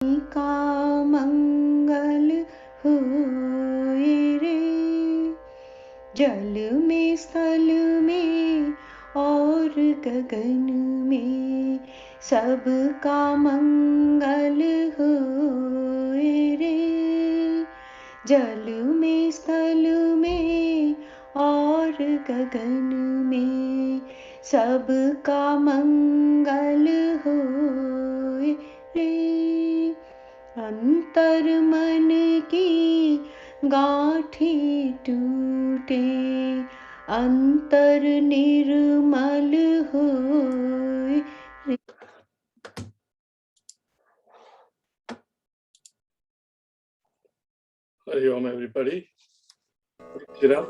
का मंगल होए रे, जल में स्थल में और गगन में सबका मंगल होए रे, जल में स्थल में और गगन में सबका मंगल होए रे। अंतर मन की गाँठी टूटे, अंतर निर्मल होए रे। Hari Om, everybody. Shira.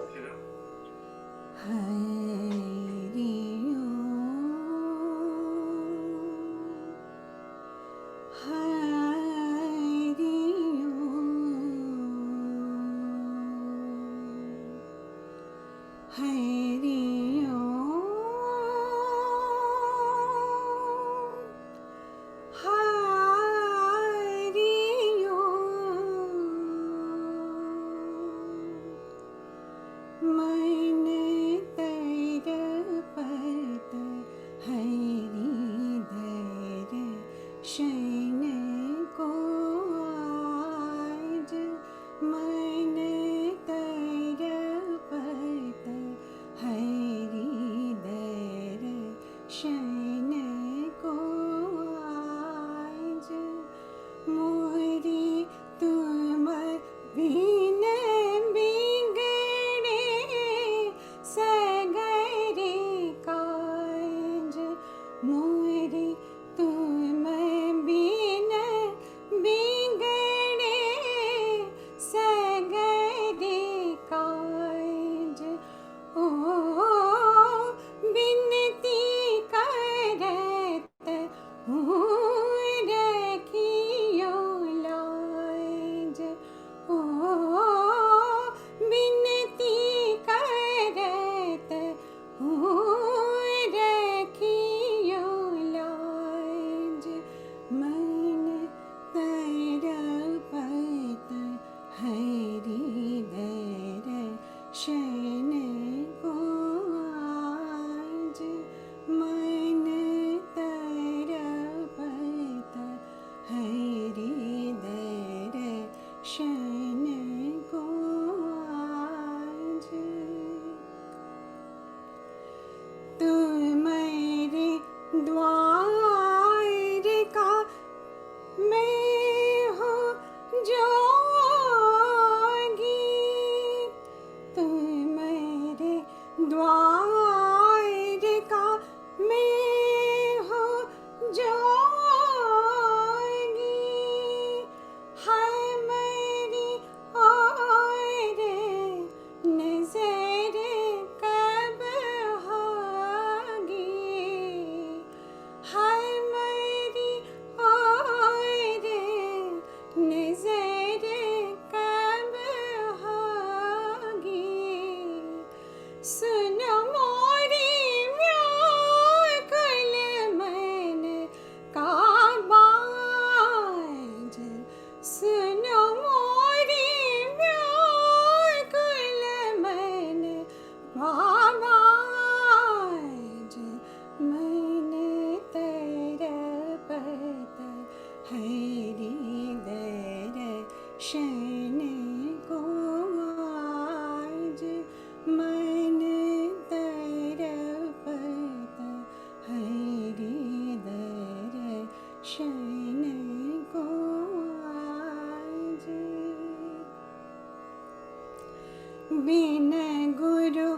बिन गुरु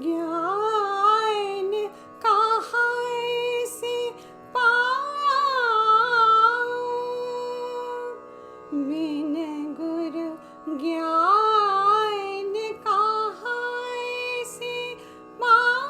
ज्ञान कहाँ से पाऊं, बिन गुरु ज्ञान कहाँ से पाऊं।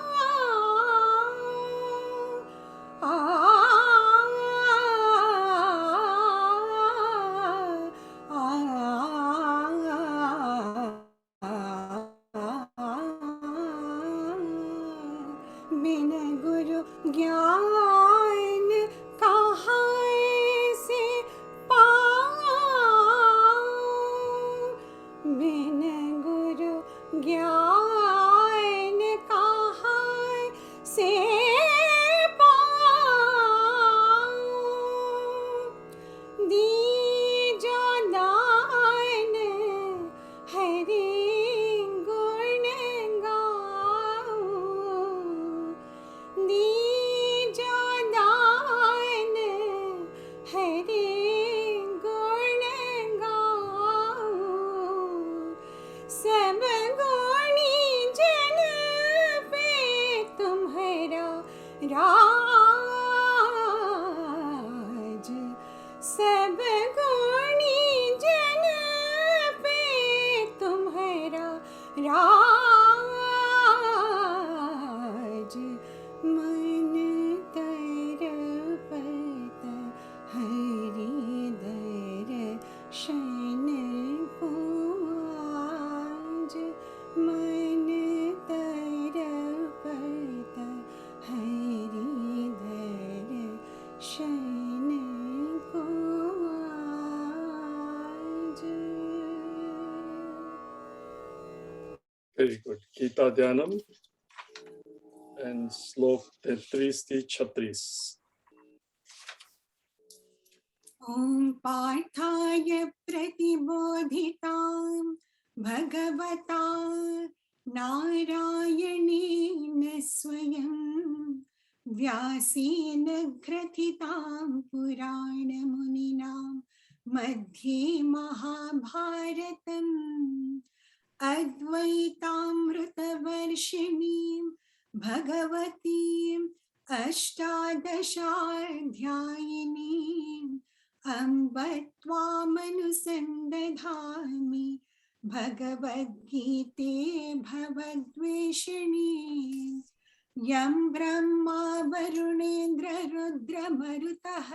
बिन गुरु ज्ञान कहाँ से पाऊं। दीजो दान हरि गुण गाऊं, दीजो दान हरि गुण गाऊं, सब गुणी जन पे तुम्हारा राज, सब गुणी जन पे तुम्हारा राज, मन तरपत हरि दर्शन को आज, मन तरपत हरि दर्शन को आज। Very good. Gita Dhyanam and Slok 33-36. ॐ पार्थाय प्रतिबोधितां भगवता नारायणेन स्वयं, व्यासेन ग्रथितां पुराणमुनिना मध्ये महाभारतम्, अद्वैतामृतवर्षिणीं भगवतीम् अष्टादशाध्यायिनीम् अम्ब त्वामनुसन्दधामि भगवद्गीते भवद्वेषिणीम्, यं ब्रह्मा वरुणेन्द्र रुद्रमरुतः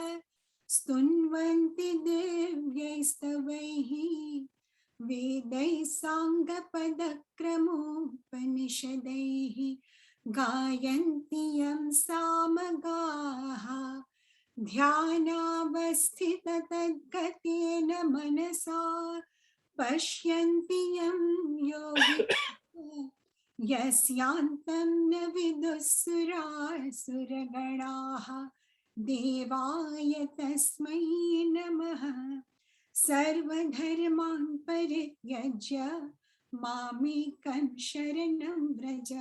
स्तुन्वन्ति दिव्यैस्तवैः, वेदैः साङ्गपदक्रमोपनिषदैः गायन्ति यं सामगाः, ध्यानावस्थिततद्गतेन मनसा पश्यन्ति यं योगिनः, यस्यान्तं न विदुःसुरासुरगणाः, देवाय तस्मै नमः। सर्वधर्मान् परित्यज्य मामेकं शरणं व्रज,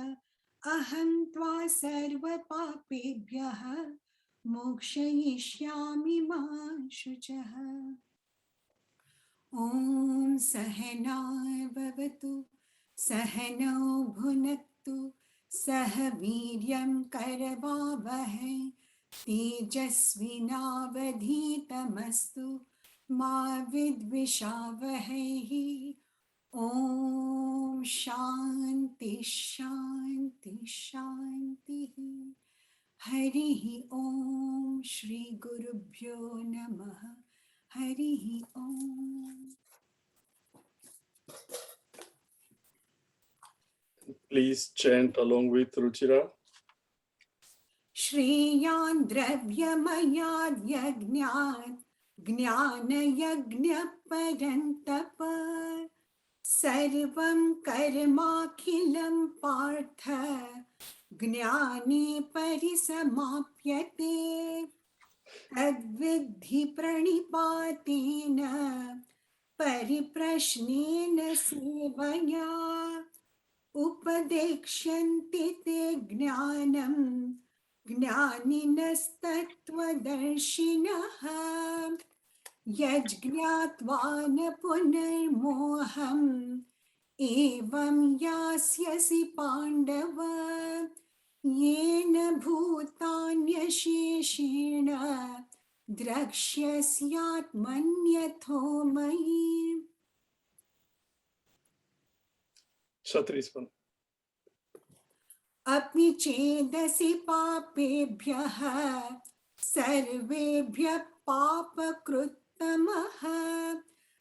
अहं त्वा सर्वपापेभ्यः मोक्षयिष्यामि मा शुचः। ॐ सहना भवतु सहनौ भुनक्तु सह वीर्यं करवावहै, तेजस्विनावधीतमस्तु मा विद्विषावहै। ॐ शान्ति शान्ति शान्तिः। हरिः ॐ श्री गुरुभ्यो नमः। हरिः ॐ। Please chant along with Ruchira. श्रेयान् द्रव्यमयाद् यज्ञात् ज्ञानयज्ञः परन्तप, सर्वं कर्माखिलं पार्थ ज्ञाने परिसमाप्यते, तद्विद्धि प्रणिपातेन परिप्रश्नेन सेवया, उपदेक्ष्यन्ति ते ज्ञानं ज्ञानिनस्तत्त्वदर्शिनः, यज्ज्ञात्वा न पुनर्मोहम् एवं यास्यसि पाण्डव, येन भूतान्यशेषेण द्रक्ष्यस्यात्मन्यथो मयि। Kshatriya. अपि चेदसि पापेभ्यः सर्वेभ्यः पापकृत्तमः,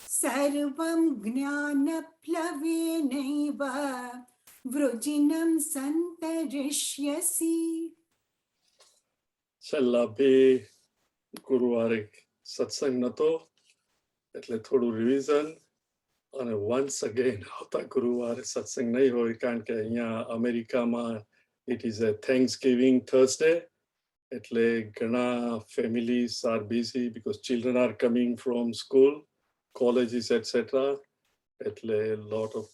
सर्वं ज्ञानप्लवेनैव वृजिनं सन्तरिष्यसि। છેલ્લા બે ગુરુવારે સત્સંગ નહોતો એટલે થોડું રિવિઝન, અને વન્સ અગેન આવતા ગુરુવારે સત્સંગ નહીં હોય કારણ કે અહીંયા અમેરિકામાં ઇટ ઇઝ અ થેન્ક્સગિવિંગ થર્સડે, એટલે ઘણા families are busy because children are coming from school, colleges, etc. એટલે lot of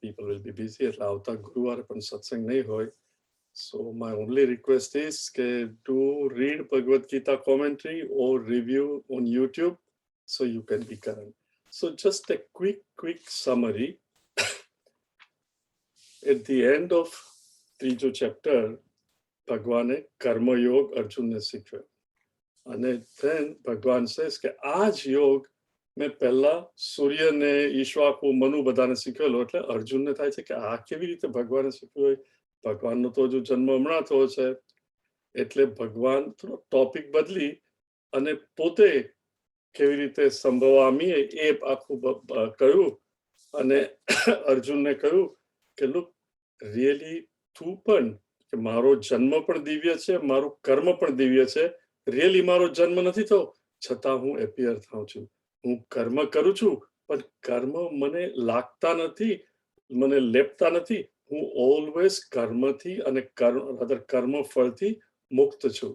people will be busy. એટલે આવતા ગુરુવારે પણ સત્સંગ નહીં હોય. So my only request is to read Bhagavad Gita commentary or review on YouTube so you can be current. So just a quick summary. At the end of ત્રીજો chapter, ભગવાને કર્મયોગ અર્જુનને શીખવ્યો. અને then ભગવાન says કે આ જ યોગ મેં પહેલા સૂર્યને, ઈશ્વાકુ, મનુ બધાને શીખવેલો. એટલે અર્જુનને થાય છે કે આ કેવી રીતે ભગવાને શીખવ્યું હોય? ભગવાનનો તો હજુ જન્મ હમણાં થયો છે. એટલે ભગવાન થોડો ટોપિક બદલી અને પોતે કેવી રીતે સંભવામી એ આખું કહ્યું. અને અર્જુનને કહ્યું કે લુક, રિયલી તું પણ, કે મારો જન્મ પણ દિવ્ય છે, મારું કર્મ પણ દિવ્ય છે. રિયલી મારો જન્મ નથી થયો, છતાં હું એપિયર થાઉં છું. હું કર્મ કરું છું, પણ કર્મ મને લાગતા નથી, મને લેપતા નથી. હું ઓલવેઝ કર્મથી અને કર્મ ફળથી મુક્ત છું.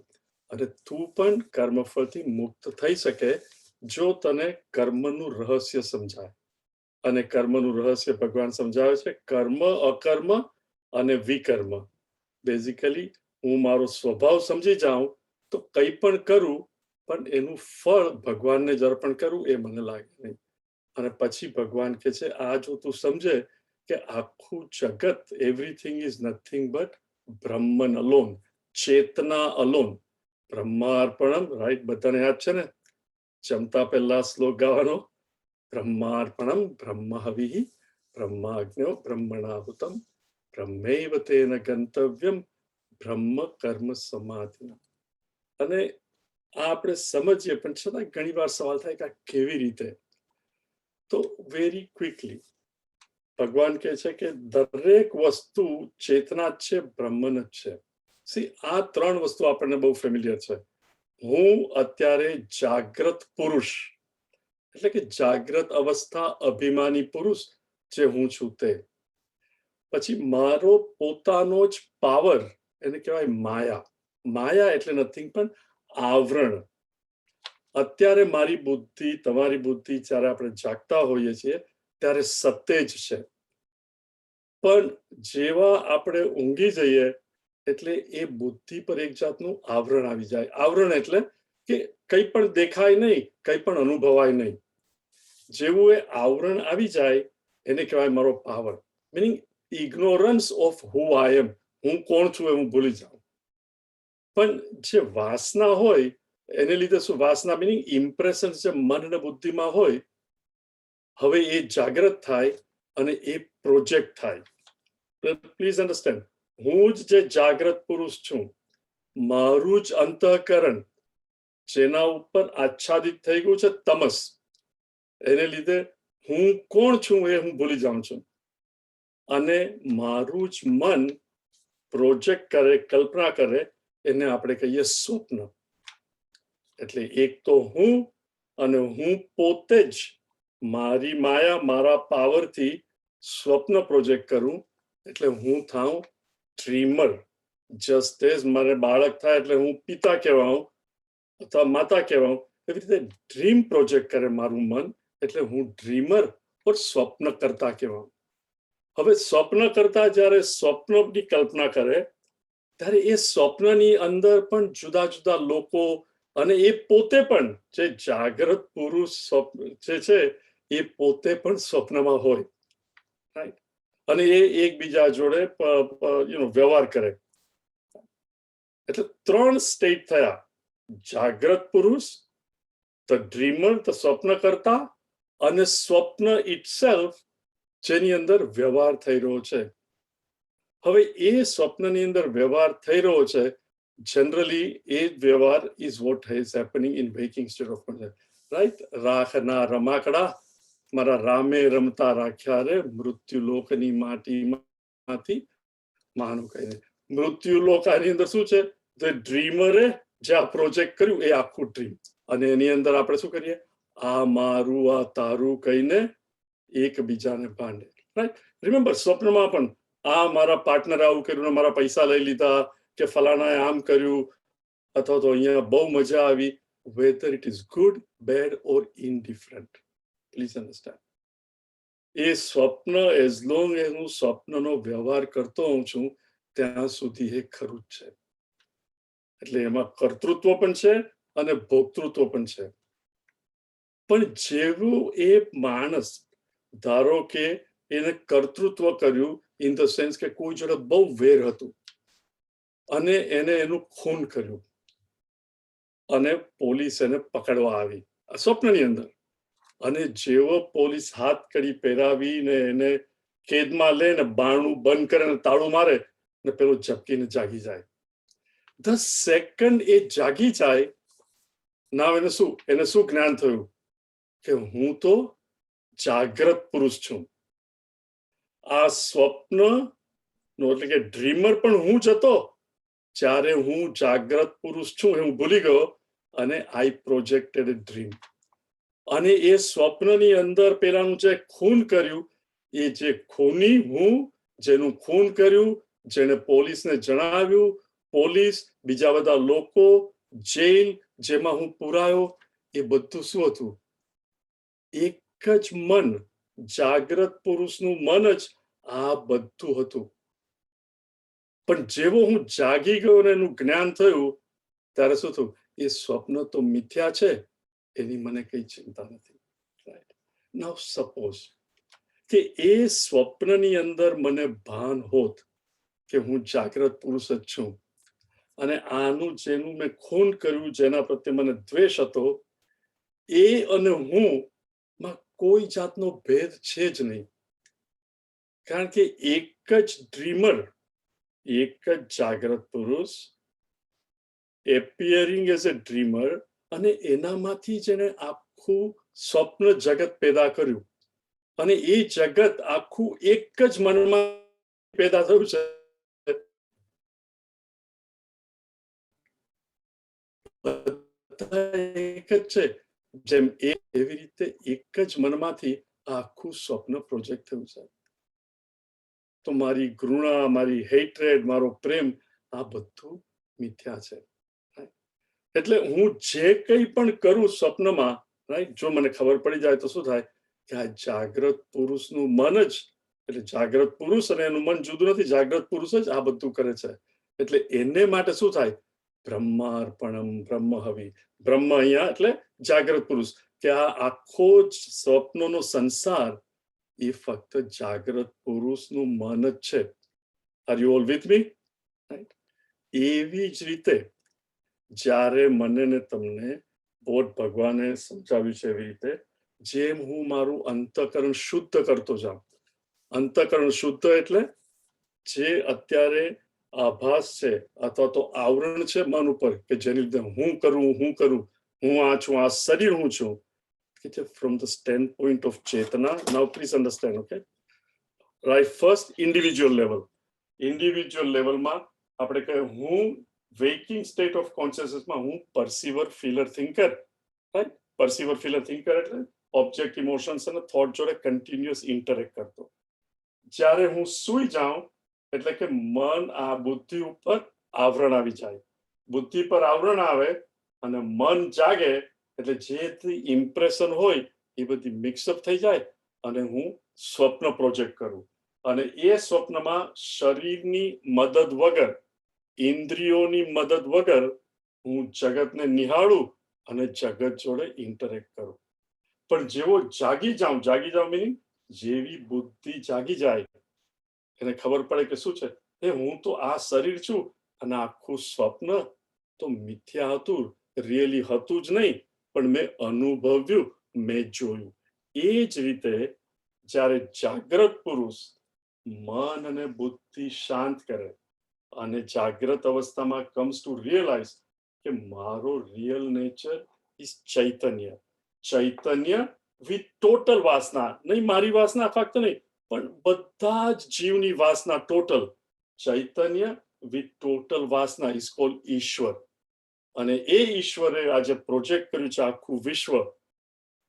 અને તું પણ કર્મ ફળથી મુક્ત થઈ શકે જો તને કર્મનું રહસ્ય સમજાય. અને કર્મનું રહસ્ય ભગવાન સમજાવે છે કર્મ, અકર્મ અને વિકર્મ. બેઝિકલી હું મારો સ્વભાવ સમજી જાઉં તો કંઈ પણ કરું, પણ એનું ફળ ભગવાનને જ અર્પણ કરું એ મને લાગે નહીં. અને પછી ભગવાન કહે છે આ જો તું સમજે કે આખું જગત, everything is nothing but Brahman alone, ચેતના અલોન. બ્રહ્માર્પણમ, રાઈટ? બધાને યાદ છે ને? જમતા પહેલા શ્લોક ગાવાનો, બ્રહ્માર્પણમ બ્રહ્મ હવિઃ બ્રહ્માગ્ન્યો બ્રહ્મણાહુતમ બ્રહ્મૈવ તેન ગંતવ્યમ બ્રહ્મ કર્મ સમાધિના. અને આ આપણે સમજીએ, પણ છતાં ઘણી વાર સવાલ થાય કે આ કેવી રીતે? તો વેરી ક્વિકલી ભગવાન કહે છે કે દરેક વસ્તુ ચેતના જ છે, બ્રહ્મન જ છે. સી, આ ત્રણ વસ્તુ આપણને બહુ ફેમિલિયર છે. હું અત્યારે જાગ્રત પુરુષ, એટલે કે જાગ્રત અવસ્થા અભિમાની પુરુષ જે હું છું તે. પછી મારો પોતાનો જ પાવર, એને કહેવાય માયા. માયા એટલે નથિંગ પણ આવરણ. અત્યારે મારી બુદ્ધિ, તમારી બુદ્ધિ, જ્યારે આપણે જાગતા હોઈએ છીએ ત્યારે સત્ય જ છે. પણ જેવા આપણે ઊંઘી જઈએ એટલે એ બુદ્ધિ પર એક જાતનું આવરણ આવી જાય. આવરણ એટલે કે કંઈ પણ દેખાય નહીં, કંઈ પણ અનુભવાય નહીં. જેવું એ આવરણ આવી જાય એને કહેવાય મારો power. Meaning ignorance of who I am. હું કોણ છું એ હું ભૂલી જાઉં. પણ જે વાસના હોય એને લીધે શું? વાસના મીનિંગ ઇમ્પ્રેશન જે મન અને બુદ્ધિમાં હોય, હવે એ જાગ્રત થાય અને એ પ્રોજેક્ટ થાય. પ્લીઝ અન્ડરસ્ટેન્ડ, હું જ જે જાગ્રત પુરુષ છું, મારું જ અંતઃકરણ જેના ઉપર આચ્છાદિત થઈ ગયું છે તમસ, એને લીધે હું કોણ છું એ હું ભૂલી જાઉં છું. અને મારું જ મન પ્રોજેક્ટ કરે, કલ્પના કરે, એને આપણે કહીએ સ્વપ્ન. એટલે એક તો હું, અને હું પોતે જ મારી માયા, મારા પાવરથી સ્વપ્ન પ્રોજેક્ટ કરું, એટલે હું થાઉં ડ્રીમર. જસ્ટ એઝ મને બાળક થાય એટલે હું પિતા કહેવાઉં અથવા માતા કહેવાઉં, એવી રીતે ડ્રીમ પ્રોજેક્ટ કરે મારું મન, એટલે હું ડ્રીમર ઓર સ્વપ્ન કરતા કહેવાઉં. હવે સ્વપ્ન કરતા જ્યારે સ્વપ્નની કલ્પના કરે ત્યારે એ સ્વપ્નની અંદર પણ જુદા જુદા લોકો, અને એ પોતે પણ જે જાગ્રત પુરુષ જે છે એ પોતે પણ સ્વપ્નમાં હોય, રાઈટ? અને એ એકબીજા જોડે વ્યવહાર કરે. એટલે ત્રણ સ્ટેટ થયા: જાગ્રત પુરુષ, ધ ડ્રીમર, ધ સ્વપ્ન કરતા, અને સ્વપ્ન ઇટસેલ્ફ જેની અંદર વ્યવહાર થઈ રહ્યો છે. હવે એ સ્વપ્નની અંદર વ્યવહાર થઈ રહ્યો છે, જનરલી એ વ્યવહાર is what is happening in waking state of consciousness, right? રાખના રમાકડા મારા રામે રમતા રાખ્યા રે, મૃત્યુલોકની માટીમાંથી માનું કહીને. મૃત્યુલોક આની અંદર શું છે? ધ ડ્રીમરે જે આ પ્રોજેક્ટ કર્યું એ આખું ડ્રીમ. અને એની અંદર આપણે શું કરીએ? આ મારું, આ તારું કહીને એકબીજાને ભાંડે, રાઈટ? રિમેમ્બર, સ્વપ્નમાં પણ આ મારા પાર્ટનર આવું કર્યું, મારા પૈસા લઈ લીધા, કે ફલાણાએ આમ કર્યું, અથવા તો અહીંયા બહુ મજા આવી, whether it is good, bad or indifferent. Please understand. એ સ્વપ્ન એઝ લોંગ એઝ હું સ્વપ્નનો વ્યવહાર કરતો હોઉં છું ત્યાં સુધી એ ખરું જ છે. એટલે એમાં કર્તૃત્વ પણ છે અને ભોક્તૃત્વ પણ છે. પણ જેવું એ માણસ, ધારો કે એને કર્તૃત્વ કર્યું ઇન ધ સેન્સ કે કોઈ જોડે બહુ વેર હતું અને એને એનું ખૂન કર્યું અને પોલીસ એને પકડવા આવી આ સ્વપ્નની અંદર, અને જેવો પોલીસ હાથ કડી પહેરાવીને એને કેદમાં લે ને બારણું બંધ કરે ને તાળું મારે ને પેલો ઝપકીને જાગી જાય. ધ સેકન્ડ એ જાગી જાય, ના એને શું જ્ઞાન થયું કે હું તો જાગ્રત પુરુષ છું. આ સ્વપ્ન નો એટલે કે ડ્રીમર પણ હું જ હતો, જ્યારે હું જાગ્રત પુરુષ છું હું ભૂલી ગયો અને આઈ પ્રોજેક્ટેડ અ ડ્રીમ. અને એ સ્વપ્નની અંદર પેલાનું જે ખૂન કર્યું, એ જે ખૂની હું, જેનું ખૂન કર્યું, જેને પોલીસને જણાવ્યું, પોલીસ, બીજા બધા લોકો, જેલ જેમાં હું પુરાયો, એ બધું શું હતું? એક જ મન, જાગ્રત પુરુષનું મન જ આ બધું હતું. પણ જેવો હું જાગી ગયો અને એનું જ્ઞાન થયું ત્યારે શું થયું? એ સ્વપ્ન તો મિથ્યા છે, એની મને કઈ ચિંતા નથી. નાઉ સપોઝ કે એ સ્વપ્નની અંદર મને ભાન હોત કે હું જાગ્રત પુરુષ જ છું અને આનું જેનું મેં ખૂન કર્યું, જેના પ્રત્યે મને દ્વેષ હતો, એ અને હું માં કોઈ જાતનો ભેદ છે જ નહીં. કારણ કે એક જ ડ્રીમર, એક જ જાગ્રત પુરુષ, એપિયરિંગ એઝ અ ડ્રીમર, અને એનામાંથી જેને આખું સ્વપ્ન જગત પેદા કર્યું, અને એ જગત આખું એક જ મનમાં પેદા થયું છે. એક જ છે, જેમ એવી રીતે એક જ મનમાંથી આખું સ્વપ્ન પ્રોજેક્ટ થયું છે. તો મારી ઘૃણા, મારી હેટ્રેડ, મારો પ્રેમ, આ બધું મિથ્યા છે. એટલે હું જે કંઈ પણ કરું સ્વપ્નમાં, રાઈટ, જો મને ખબર પડી જાય તો શું થાય કે આ જાગ્રત પુરુષનું મન જ, એટલે જાગ્રત પુરુષ અને એનું મન જુદું નથી, જાગ્રત પુરુષ જ આ બધું કરે છે. એટલે એને માટે શું થાય? બ્રહ્માર્પણમ બ્રહ્મહવિ. બ્રહ્મ અહીંયા એટલે જાગ્રત પુરુષ, કે આ આખો જ સ્વપ્નનો સંસાર એ ફક્ત જાગ્રત પુરુષનું મન જ છે. Are you all with me? Right. એવી જ રીતે જ્યારે મને ને તમને બોધ ભગવાને સમજાવ્યું છે એવી રીતે, જેમ હું મારું અંતઃકરણ શુદ્ધ કરતો જાઉં, અંતઃકરણ શુદ્ધ એટલે જે અત્યારે આભાસ છે અથવા તો આવરણ છે મન ઉપર, કે જેની લીધે હું કરું, હું આ છું, આ શરીર હું છું, from the standpoint of Chetana. Now please understand, okay? Right, first individual level માં આપણે કહે હું waking state of consciousness માં હું perceiver, feeler, thinker, right? Perceiver, feeler, thinker એટલે object, emotions અને thought જોડે continuous interact કરતો. જ્યારે હું સૂઈ જાઉં એટલે કે મન આ બુદ્ધિ ઉપર આવરણ આવી જાય, બુદ્ધિ પર આવરણ આવે અને મન જાગે એટલે જે ઇમ્પ્રેશન હોય એ બધી મિક્સઅપ થઈ જાય અને હું સ્વપ્ન પ્રોજેક્ટ કરું. અને એ સ્વપ્નમાં શરીરની મદદ વગર, ઇન્દ્રિયોની મદદ વગર હું જગતને નિહાળું અને જગત જોડે ઇન્ટરેક્ટ કરું. પણ જેવો જાગી જાઉં મિનિંગ જેવી બુદ્ધિ જાગી જાય, એને ખબર પડે કે શું છે, એ હું તો આ શરીર છું અને આખું સ્વપ્ન તો મિથ્યા હતું, રિયલી હતું જ નહીં, પણ મેં અનુભવ્યું, મેં જોયું. એ જ રીતે જ્યારે જાગ્રત પુરુષ મન અને બુદ્ધિ શાંત કરે અને જાગ્રત અવસ્થામાં કમ્સ ટુ રિયલાઇઝ કે મારો real nature is Chaitanya, Chaitanya with total વાસના, નહીં મારી વાસના ફક્ત નહીં, પણ બધા જ જીવની વાસના ટોટલ, ચૈતન્ય વિથ ટોટલ વાસના ઇઝ કોલ્ડ ઈશ્વર. અને એ ઈશ્વરે આજે પ્રોજેક્ટ કર્યું છે આખું વિશ્વ,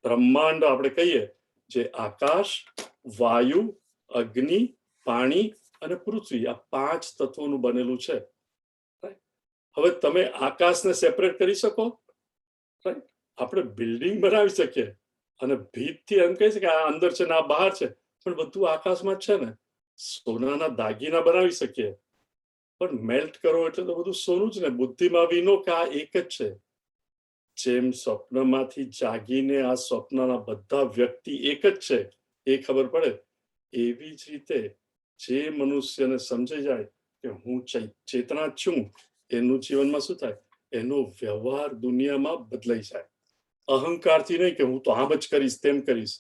બ્રહ્માંડ આપણે કહીએ, જે આકાશ, વાયુ, અગ્નિ, પાણી અને પૃથ્વી, આ 5 તત્વોનું બનેલું છે. હવે તમે આકાશને સેપરેટ કરી શકો? રાઈટ? આપણે બિલ્ડિંગ બનાવી શકીએ અને ભીતથી એમ કહે છે કે આ અંદર છે ને આ બહાર છે, પણ બધું આકાશમાં જ છે ને. સોનાના દાગીના બનાવી શકીએ, પણ મેલ્ટ કરો એટલે તો બધું સોનું જ ને. બુદ્ધિમાં વિનો કે આ એક જ છે. જેમ સ્વપ્નમાંથી જાગીને આ સ્વપ્નના બધા વ્યક્તિ એક જ છે એ ખબર પડે, એવી જ રીતે જે મનુષ્યને સમજાઈ જાય કે હું ચેતના જ છું, એનું જીવનમાં શું થાય? એનો વ્યવહાર દુનિયામાં બદલાઈ જાય. અહંકારથી નહીં કે હું તો આમ જ કરીશ તેમ કરીશ.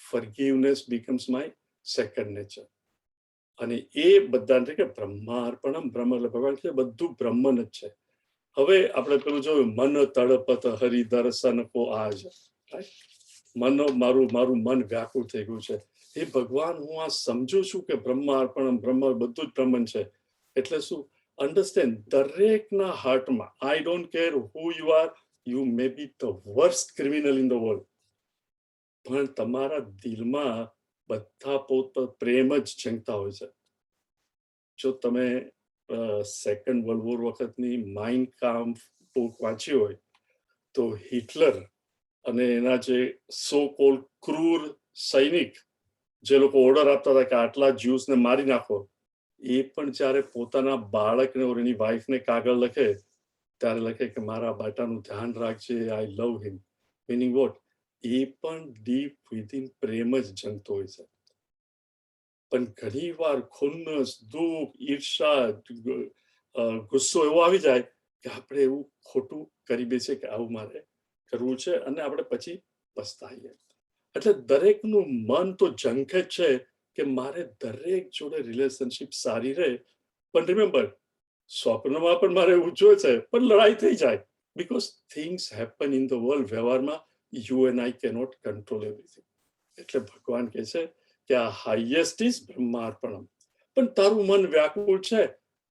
ફોરગિવનેસ બીકમ્સ માય સેકન્ડ નેચર. અને એ બધાને કે બ્રહ્માર્પણમ, બ્રહ્મ એટલે ભગવાન કે બધું બ્રહ્મન જ છે. હવે આપણે પેલું જોયું, મન તડપત હરિ દર્શન કો આજ. મારું મન વ્યાકુળ થઈ ગયું છે. એ ભગવાન, હું આ સમજુ છું કે બ્રહ્માર્પણમ, બ્રહ્મ બધું જ બ્રહ્મન છે. એટલે શું? અન્ડરસ્ટેન્ડ, દરેકના હાર્ટમાં, I don't care who you are, you may be the worst criminal in the world, પણ તમારા દિલમાં બધા પોત પ્રેમ જ ઝંખતા હોય છે. જો તમે સેકન્ડ વર્લ્ડ વોર વખતની માઇન કામ્ફ બુક વાંચી હોય તો હિટલર અને એના જે સો કોલ ક્રૂર સૈનિક જે લોકો ઓર્ડર આપતા હતા કે આટલા જ્યુસને મારી નાખો, એ પણ જ્યારે પોતાના બાળકને ઓર એની વાઈફને કાગળ લખે ત્યારે લખે કે મારા બેટાનું ધ્યાન રાખજે, આઈ લવ હિમ. Meaning vote? એ પણ ડીપ વિધિન પ્રેમ જ જંગતો હોય છે. પણ ઘણી વાર ખુન્નસ, દુઃખ, ઈર્ષા, ગુસ્સો એવો આવી જાય કે આપણે એવું ખોટું કરી બેસીએ કે આવું મારે કરવું છે, અને આપણે પછી પસ્તાઈએ. એટલે દરેકનું મન તો ઝંખે જ છે કે મારે દરેક જોડે રિલેશનશિપ સારી રહે. પણ રિમેમ્બર, સ્વપ્નમાં પણ મારે એવું જોઈએ છે, પણ લડાઈ થઈ જાય. Because things happen in the world. વ્યવહારમાં you and I cannot control everything. એટલે ભગવાન કહે છે કે આ હાઈએસ્ટ ઇઝ બ્રહ્માર્પણમ. પણ તારું મન વ્યાકુળ છે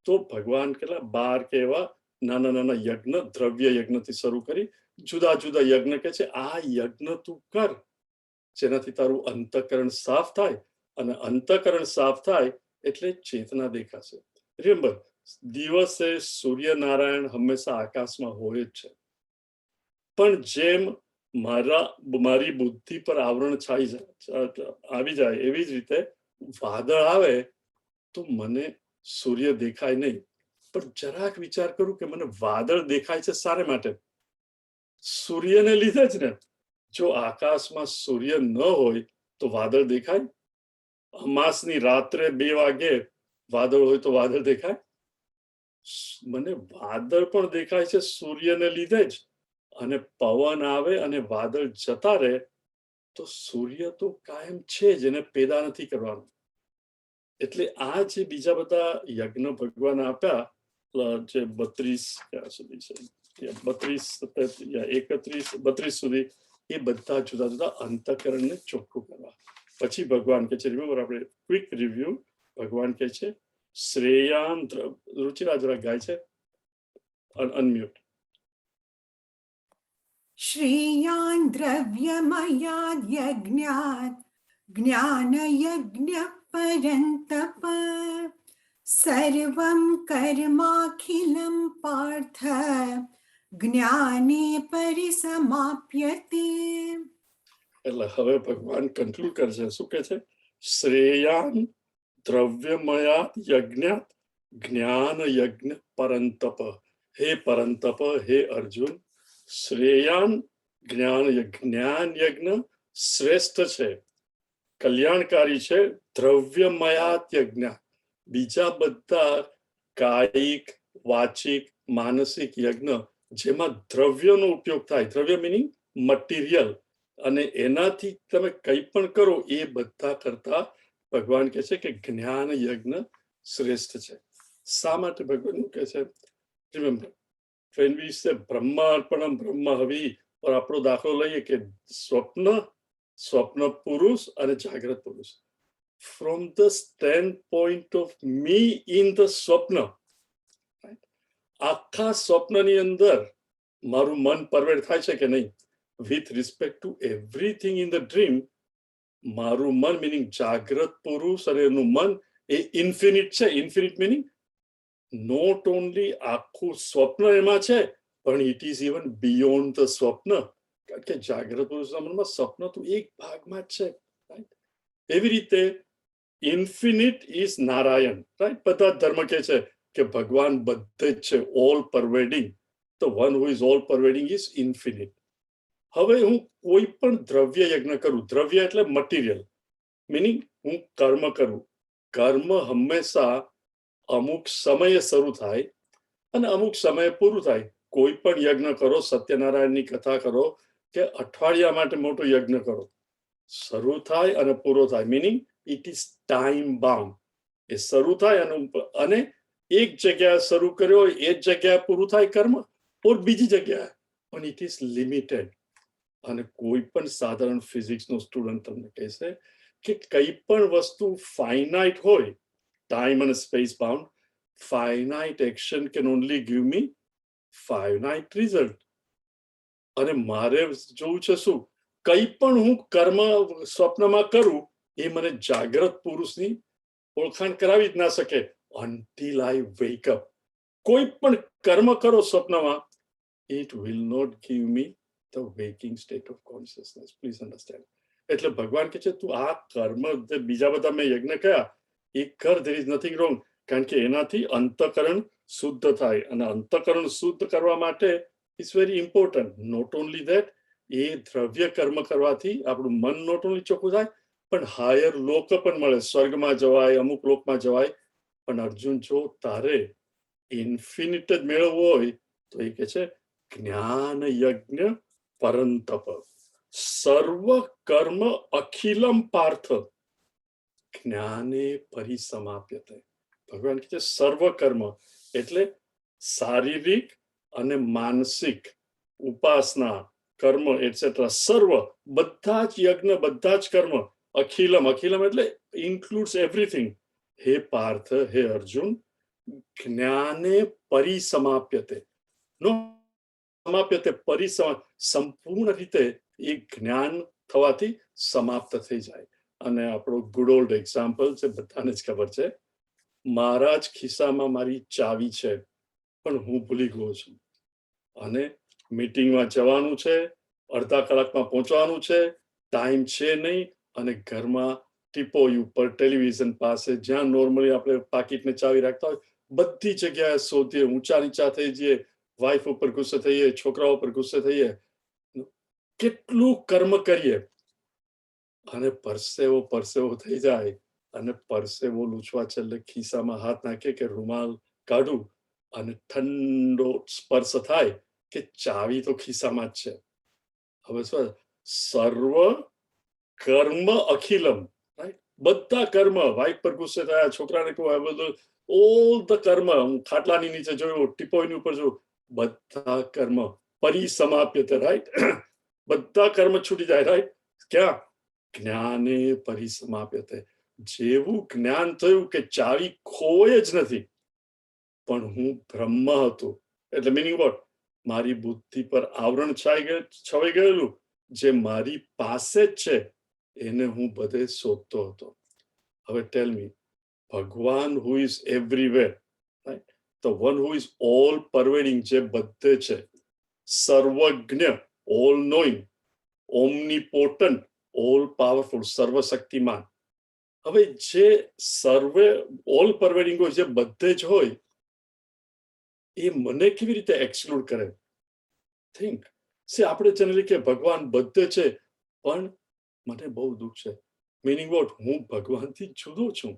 તો ભગવાન કેટલા 12 કે એવા નાના નાના યજ્ઞ, દ્રવ્ય યજ્ઞથી શરૂ કરી જુદા જુદા યજ્ઞ કે છે, આ યજ્ઞ તું કર જેનાથી તારું અંતઃકરણ સાફ થાય. અને અંતઃકરણ સાફ થાય એટલે ચેતના દેખાશે. રિમેમ્બર, દિવસે સૂર્યનારાયણ હંમેશા આકાશમાં હોય જ છે, પણ જેમ મારી બુદ્ધિ પર આવરણ આવી જાય એવી જ રીતે વાદળ આવે તો મને સૂર્ય દેખાય નહીં. પણ જરાક વિચાર કરું કે મને વાદળ દેખાય છે શાને માટે? સૂર્યને લીધે જ ને. જો આકાશમાં સૂર્ય ન હોય તો વાદળ દેખાય? અમાસની રાત્રે 2 વાગે વાદળ હોય તો વાદળ દેખાય? મને વાદળ પણ દેખાય છે સૂર્યને લીધે જ. અને પવન આવે અને વાદળ જતા રહે તો સૂર્ય તો કાયમ છે જ, એને પેદા નથી કરવાનું. એટલે આ જે બીજા બધા યજ્ઞ ભગવાન આપ્યા, જે 32 ક્યાં સુધી છે, 32 સુધી, એ બધા જુદા જુદા અંતઃકરણને ચોખ્ખું કરવા. પછી ભગવાન કહે છે, રિમેમ્બર, આપણે ક્વિક રિવ્યુ. ભગવાન કહે છે શ્રેયાન, રુચિરા જરા ગાય છે, અનમ્યુટ. श्रेयान् द्रव्यमयाद् यज्ञात् ज्ञानयज्ञः परन्तप सर्वं कर्माखिलं पार्थ જ્ઞાને પરિસમાપ્યતે. એટલે હવે ભગવાન કન્ક્લુડ કરશે. શું કે છે? શ્રેયાન દ્રવ્યમયાત યજ્ઞાત જ્ઞાન યજ્ઞ પરંતપ. હે પરંતપ, હે અર્જુન, શ્રેયાન જ્ઞાન યજ્ઞ શ્રેષ્ઠ છે, કલ્યાણકારી છે. દ્રવ્યમયાત યજ્ઞ, બીજા બધા કાયિક, વાચિક, માનસિક યજ્ઞ જેમાં દ્રવ્યનો ઉપયોગ થાય, દ્રવ્ય મિનિંગ મટીરિયલ, અને એનાથી તમે કંઈ પણ કરો એ બધા કરતા ભગવાન કહે છે કે જ્ઞાન યજ્ઞ શ્રેષ્ઠ છે. શા માટે ભગવાન કહે છે? રિમેમ્બર, when we say બ્રહ્માર્પણમ બ્રહ્મ હવિ, और આપણો દાખલો લઈએ કે સ્વપ્ન પુરુષ અને જાગ્રત પુરુષ. from the standpoint of me in the સ્વપ્ન, આખા સ્વપ્નની અંદર મારું મન પરવેડ થાય છે કે નહીં? with respect to everything in the dream, મારું મન મિનિંગ જાગ્રત પુરુષ અને એનું મન એ ઇન્ફિનિટ છે. ઇન્ફિનિટ મિનિંગ નોટ ઓનલી આખું સ્વપ્ન એમાં છે, પણ it is even beyond the સ્વપ્ન. કારણ કે જાગ્રત પુરુષના મનમાં સ્વપ્ન તો એક ભાગમાં જ છે. એવી રીતે ઇન્ફિનિટ ઇઝ નારાયણ. રાઈટ, બધા ધર્મ કે છે કે ભગવાન બધે જ છે, all pervading. The one who is all pervading is infinite. હવે હું કોઈ પણ દ્રવ્ય યજ્ઞ કરું, દ્રવ્ય એટલે મટીરિયલ, મિનિંગ હું કર્મ કરું. કર્મ હંમેશા અમુક સમયે શરૂ થાય અને અમુક સમયે પૂરું થાય. કોઈ પણ યજ્ઞ કરો, સત્યનારાયણની કથા કરો કે અઠવાડિયા માટે મોટો યજ્ઞ કરો, શરૂ થાય અને પૂરો થાય, meaning it is time bound. એ શરૂ થાય અને એક જગ્યાએ શરૂ કર્યો હોય એ જ જગ્યાએ પૂરું થાય કર્મ, ઓર બીજી જગ્યાએ, પણ ઇટ ઇઝ લિમિટેડ. અને કોઈ પણ સાધારણ ફિઝિક્સનો સ્ટુડન્ટ તમને કહેશે કે કઈ પણ વસ્તુ ફાઇનાઇટ હોય, ટાઈમ અને space bound, finite action can only give me finite result. અને મારે જોવું છે શું, કઈ પણ હું કર્મ સ્વપ્નમાં કરું એ મને જાગ્રત પુરુષની ઓળખાણ કરાવી જ ના શકે until I wake up. કોઈ પણ કર્મ કરો સ્વપ્નમાં, it will not give me the waking state of consciousness. Please understand. એટલે ભગવાન કહે છે તું આ કર્મ બીજા બધા મેં યજ્ઞ કયા એ કર, there is nothing wrong. કારણ કે એનાથી અંતકરણ શુદ્ધ થાય, અને અંતકરણ શુદ્ધ કરવા માટે it's very important. Not only that, એ દ્રવ્ય કર્મ કરવાથી આપણું મન નોટ ઓનલી ચોખ્ખું થાય, પણ હાયર લોક પણ મળે, સ્વર્ગમાં જવાય, અમુક લોકમાં જવાય. પણ અર્જુન, જો તારે ઇન્ફિનિટ જ મેળવવું હોય તો એ કે છે જ્ઞાન યજ્ઞ પરંતપ સર્વ કર્મ અખિલમ પાર્થ જ્ઞાને પરિસમાપ્યતે. ભગવાન કહે છે સર્વ કર્મ એટલે શારીરિક અને માનસિક ઉપાસના કર્મ એટસેટ્રા, સર્વ બધા જ યજ્ઞ, બધા જ કર્મ, અખિલમ, અખિલમ એટલે ઇન્ક્લુડ્સ એવરીથિંગ. હે પાર્થ, હે અર્જુન, જ્ઞાને પરિસમાપ્યતે. નો સમાપ્યતે, સંપૂર્ણ રીતે એ જ્ઞાન થવાથી સમાપ્ત થઈ જાય. અને આપણો ગુડ ઓલ્ડ એક્ઝામ્પલ છે, બધાને જ ખબર છે, મારા જ ખિસ્સામાં મારી ચાવી છે પણ હું ભૂલી ગયો છું, અને મીટિંગમાં જવાનું છે, અડધા કલાકમાં પહોંચવાનું છે, ટાઈમ છે નહીં, અને ઘરમાં ટીપોઈ ઉપર, ટેલિવિઝન પાસે, જ્યાં નોર્મલી આપણે પાકીટને ચાવી રાખતા હોય, બધી જગ્યાએ શોધીએ, ઊંચા નીચા થઈ જઈએ, વાઈફ ઉપર ગુસ્સે થઈએ, છોકરાઓ ઉપર ગુસ્સે થઈએ, કેટલું કર્મ કરીએ, અને પરસેવો થઈ જાય, અને પરસેવો લૂછવા છેલ્લે ખિસ્સામાં હાથ નાખે કે રૂમાલ કાઢું, અને ઠંડો સ્પર્શ થાય કે ચાવી તો ખિસ્સામાં જ છે. હવે શું, સર્વ કર્મ અખિલમ, રાઈટ, બધા કર્મ, વાઈફ પર ગુસ્સે થયા, છોકરાને કહું, બધું ઓલ ધ કર્મ, હું ખાટલાની નીચે જોયું, ટીપોઈની ઉપર જોયું, બધા કર્મ પરિસમાપ્યતે, રાઈટ, બધા કર્મ છૂટી જાય, રાઈટ, ક્યાં? જ્ઞાને પરિસમાપ્યતે. જેવું જ્ઞાન થયું કે ચાવી ખોય જ નથી, પણ હું બ્રહ્મ હતું, એટલે મિનિંગ વોટ, મારી બુદ્ધિ પર આવરણ છવાઈ ગયેલું, જે મારી પાસે જ છે એને હું બધે શોધતો હતો. હવે ટેલ મી, ભગવાન who is everywhere, right, the one who is all pervading, જે બધે છે, સર્વજ્ઞ, all knowing, omnipotent, all powerful, સર્વશક્તિમાન. હવે જે સર્વે ઓલ પરવેડિંગ હોય, જે બધે જ હોય, એ મને કેવી રીતે એક્સક્લુડ કરે? થિંક. આપણે જનરલી કે ભગવાન બધે છે, પણ મને બહુ દુઃખ છે, મિનિંગ વોટ, હું ભગવાનથી જુદો છું.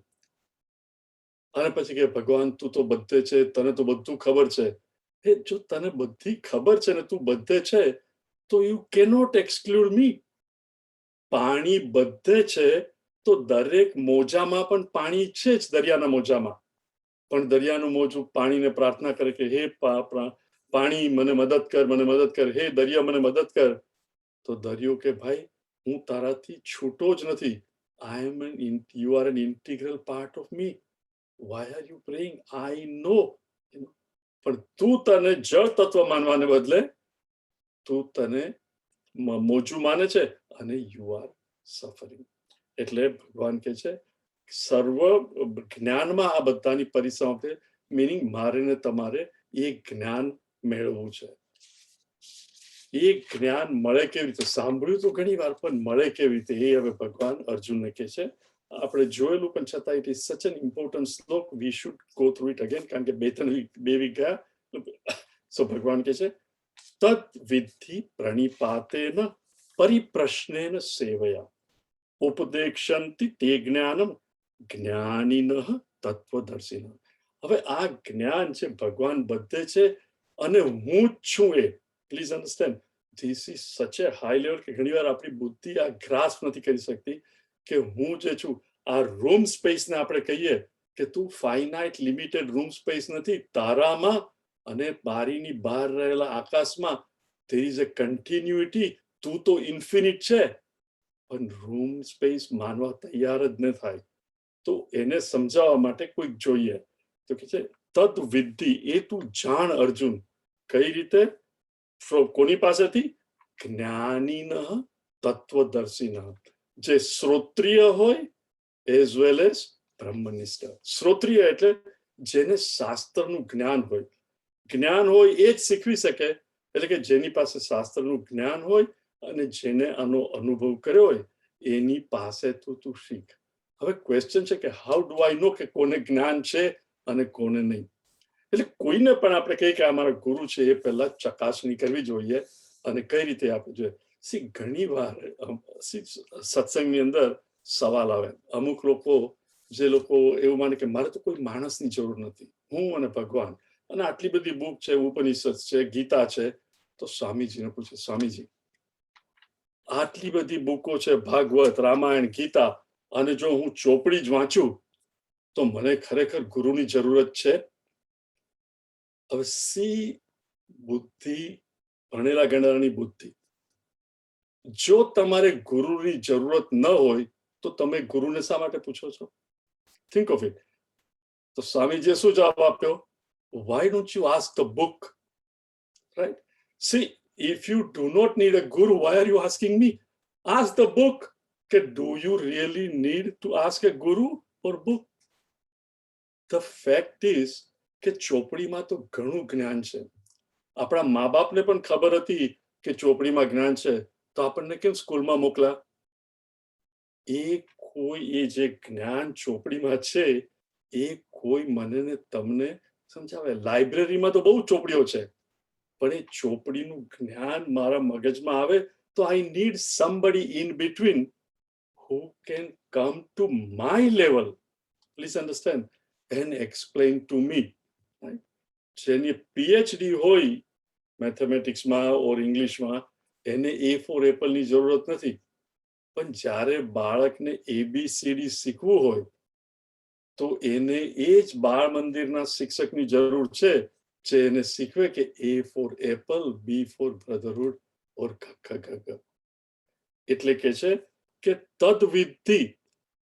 અને પછી કે ભગવાન તું તો બધે છે, તને તો બધું ખબર છે. એ જો તને બધી ખબર છે ને તું બધે છે, તો યુ કેનોટ એક્સક્લુડ મી. પાણી બધે છે, તો દરેક મોજામાં પણ પાણી છે જ, દરિયાના મોજામાં પણ દરિયાનું મોજું પાણીને પ્રાર્થના કરે કે હે પાણી મને મદદ કર, મને મદદ કર, હે દરિયા મને મદદ કર. તો દરિયો કે ભાઈ હું તારાથી છૂટો જ નથી, you are an integral part of me, why are you praying, I know. પણ તું તને જળ તત્વ માનવાને બદલે તું તને મોજું માને છે, અને યુ આર સફરિંગ. એટલે ભગવાન કે છે સર્વ જ્ઞાનમાં આ બધાની પરિસમાપ્તિ, મીનિંગ મારે ને તમારે એ જ્ઞાન મેળવવું છે. એ જ્ઞાન મળે કેવી રીતે? સાંભળ્યું તો ઘણી વાર, પણ મળે કેવી રીતે એ હવે ભગવાન અર્જુનને કહે છે. આપણે જોયેલું, પણ છતાં it is such an important શ્લોક, we should go through it again, કારણ કે બે વીક ગયા. સો ભગવાન કહે છે, તદ વિધિ પ્રણિપાતેન પરિપ્રશ્નેન સેવયા ઉપદેક્ષંતિ તે જ્ઞાનમ જ્ઞાનિનઃ તત્વદર્શિનઃ. હવે આ જ્ઞાન છે ભગવાન બધે છે અને હું જ છું એ. Please understand, this is such a high level કે ઘણીવાર આપણી બુદ્ધિ આ ગ્રાસ્પ નથી કરી શકતી કે હું જે છું આ રૂમ સ્પેસને આપણે કહીએ કે તું ફાઇનાઇટ લિમિટેડ રૂમ સ્પેસ નથી, તારામાં અને બારીની બહાર રહેલા આકાશમાં there is a continuity. તું તો ઇન્ફિનિટ છે, પણ રૂમ સ્પેસ માનવા તૈયાર જ ન થાય. તો એને સમજાવવા માટે કોઈક જોઈએ. તો કે છે તદ વિદ્ધિ, એ તું જાણ અર્જુન. કઈ રીતે? કોની પાસેથી? જ્ઞાનીન તત્વદર્શિન, જે શ્રોત્રિય હોય એઝ વેલ એઝ બ્રહ્મનિષ્ઠ. શ્રોત્રિય એટલે જેને શાસ્ત્રનું જ્ઞાન હોય. જ્ઞાન હોય એ જ શીખવી શકે, એટલે કે જેની પાસે શાસ્ત્રનું જ્ઞાન હોય અને જેને આનો અનુભવ કર્યો હોય એની પાસે તું શીખ. હવે ક્વેશ્ચન છે કે હાઉ ડુ આઈ નો કે કોને જ્ઞાન છે અને કોને નહીં? એટલે કોઈને પણ આપણે કહીએ કે અમારા ગુરુ છે એ પહેલા ચકાસણી કરવી જોઈએ અને કઈ રીતે આપવું જોઈએ. ઘણી વાર સત્સંગની અંદર સવાલ આવે, અમુક લોકો જે લોકો એવું માને કે મારે તો કોઈ માણસની જરૂર નથી, હું અને ભગવાન, અને આટલી બધી બુક છે, ઉપનિષદ છે, ગીતા છે. તો સ્વામીજીને પૂછે, સ્વામીજી આટલી બધી બુકો છે, ભાગવત, રામાયણ, ગીતા, અને જો હું ચોપડી જ વાંચું તો મને ખરેખર ગુરુની જરૂરત છે? હવે બુદ્ધિ, ભણેલા ગણેલાની બુદ્ધિ, જો તમારે ગુરુની જરૂરત ન હોય તો તમે ગુરુને શા માટે પૂછો છો? Think of it. તો સ્વામીજીએ શું જવાબ આપ્યો? Why don't you ask the book? Right? See, if you do not need a guru, why are you asking me? Ask the book. Do you really need to ask a guru or book? The fact is કે ચોપડીમાં તો ઘણું જ્ઞાન છે. આપણા મા બાપને પણ ખબર હતી કે ચોપડીમાં જ્ઞાન છે, તો આપણને કેમ સ્કૂલમાં મોકલા? એ જે જ્ઞાન ચોપડીમાં છે એ કોઈ મને ને તમને સમજાવે. લાઇબ્રેરીમાં તો બહુ ચોપડીઓ છે, પણ એ ચોપડીનું જ્ઞાન મારા મગજમાં આવે તો I need somebody in between who can come to my level, please understand, and explain to me. Right? જેની PhD હોય મેથેમેટિક્સમાં ઓર ઇંગ્લિશમાં, એને A ફોર એપલની જરૂરત નથી. પણ જ્યારે બાળકને ABCD શીખવું હોય તો એને એ જ બાળ મંદિરના શિક્ષકની જરૂર છે, જે એને શીખવે કે A for apple, B for brotherhood or ગ. એટલે કે છે કે તદવિધિ.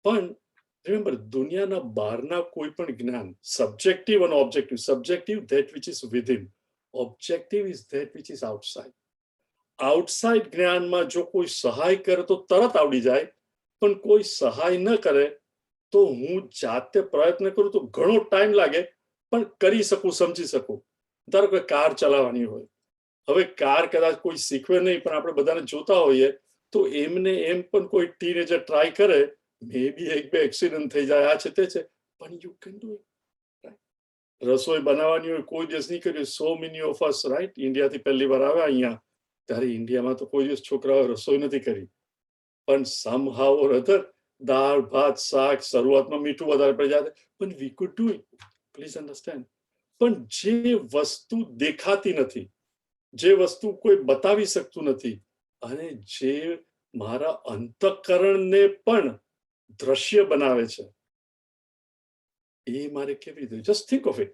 પણ રિમેમ્બર, દુનિયાના બહારના કોઈ પણ જ્ઞાન સબ્જેક્ટિવ અને objective. Subjective that which is within, objective is that which is outside. Outside જ્ઞાનમાં જો કોઈ સહાય કરે તો તરત આવડી જાય, પણ કોઈ સહાય ન કરે તો હું જાતે પ્રયત્ન કરું તો ઘણો ટાઈમ લાગે, પણ કરી શકું, સમજી શકું. ધારો કે કાર ચલાવવાની હોય, હવે કાર કદાચ કોઈ શીખવે નહીં, પણ આપણે બધાને જોતા હોઈએ તો એમને એમ પણ કોઈ ટીનેજર ટ્રાય કરે, મે બી એક બે એક્સિડન્ટ થઈ જાય, આ છે તે છે, પણ યુ કેન ડુ ઇટ. રસોઈ બનાવવાની હોય, કોઈ દિવસ નહીં કર્યું. So many of us, right, ઇન્ડિયાથી પહેલી વાર આવ્યા અહીંયા, ત્યારે ઇન્ડિયામાં તો કોઈ દિવસ છોકરાઓ રસોઈ નથી કરી, પણ સમહાઉ ઓર અધર દાળ ભાત શાક શરૂઆતમાં મીઠું વધારે પડી જાય, પણ વી food do it. Please understand. પણ જે વસ્તુ દેખાતી નથી, જે વસ્તુ કોઈ બતાવી શકતું નથી, અને જે મારા અંતઃકરણને પણ દ્રશ્ય બનાવે છે, એ મારે કેવી રીતે? Just think of it.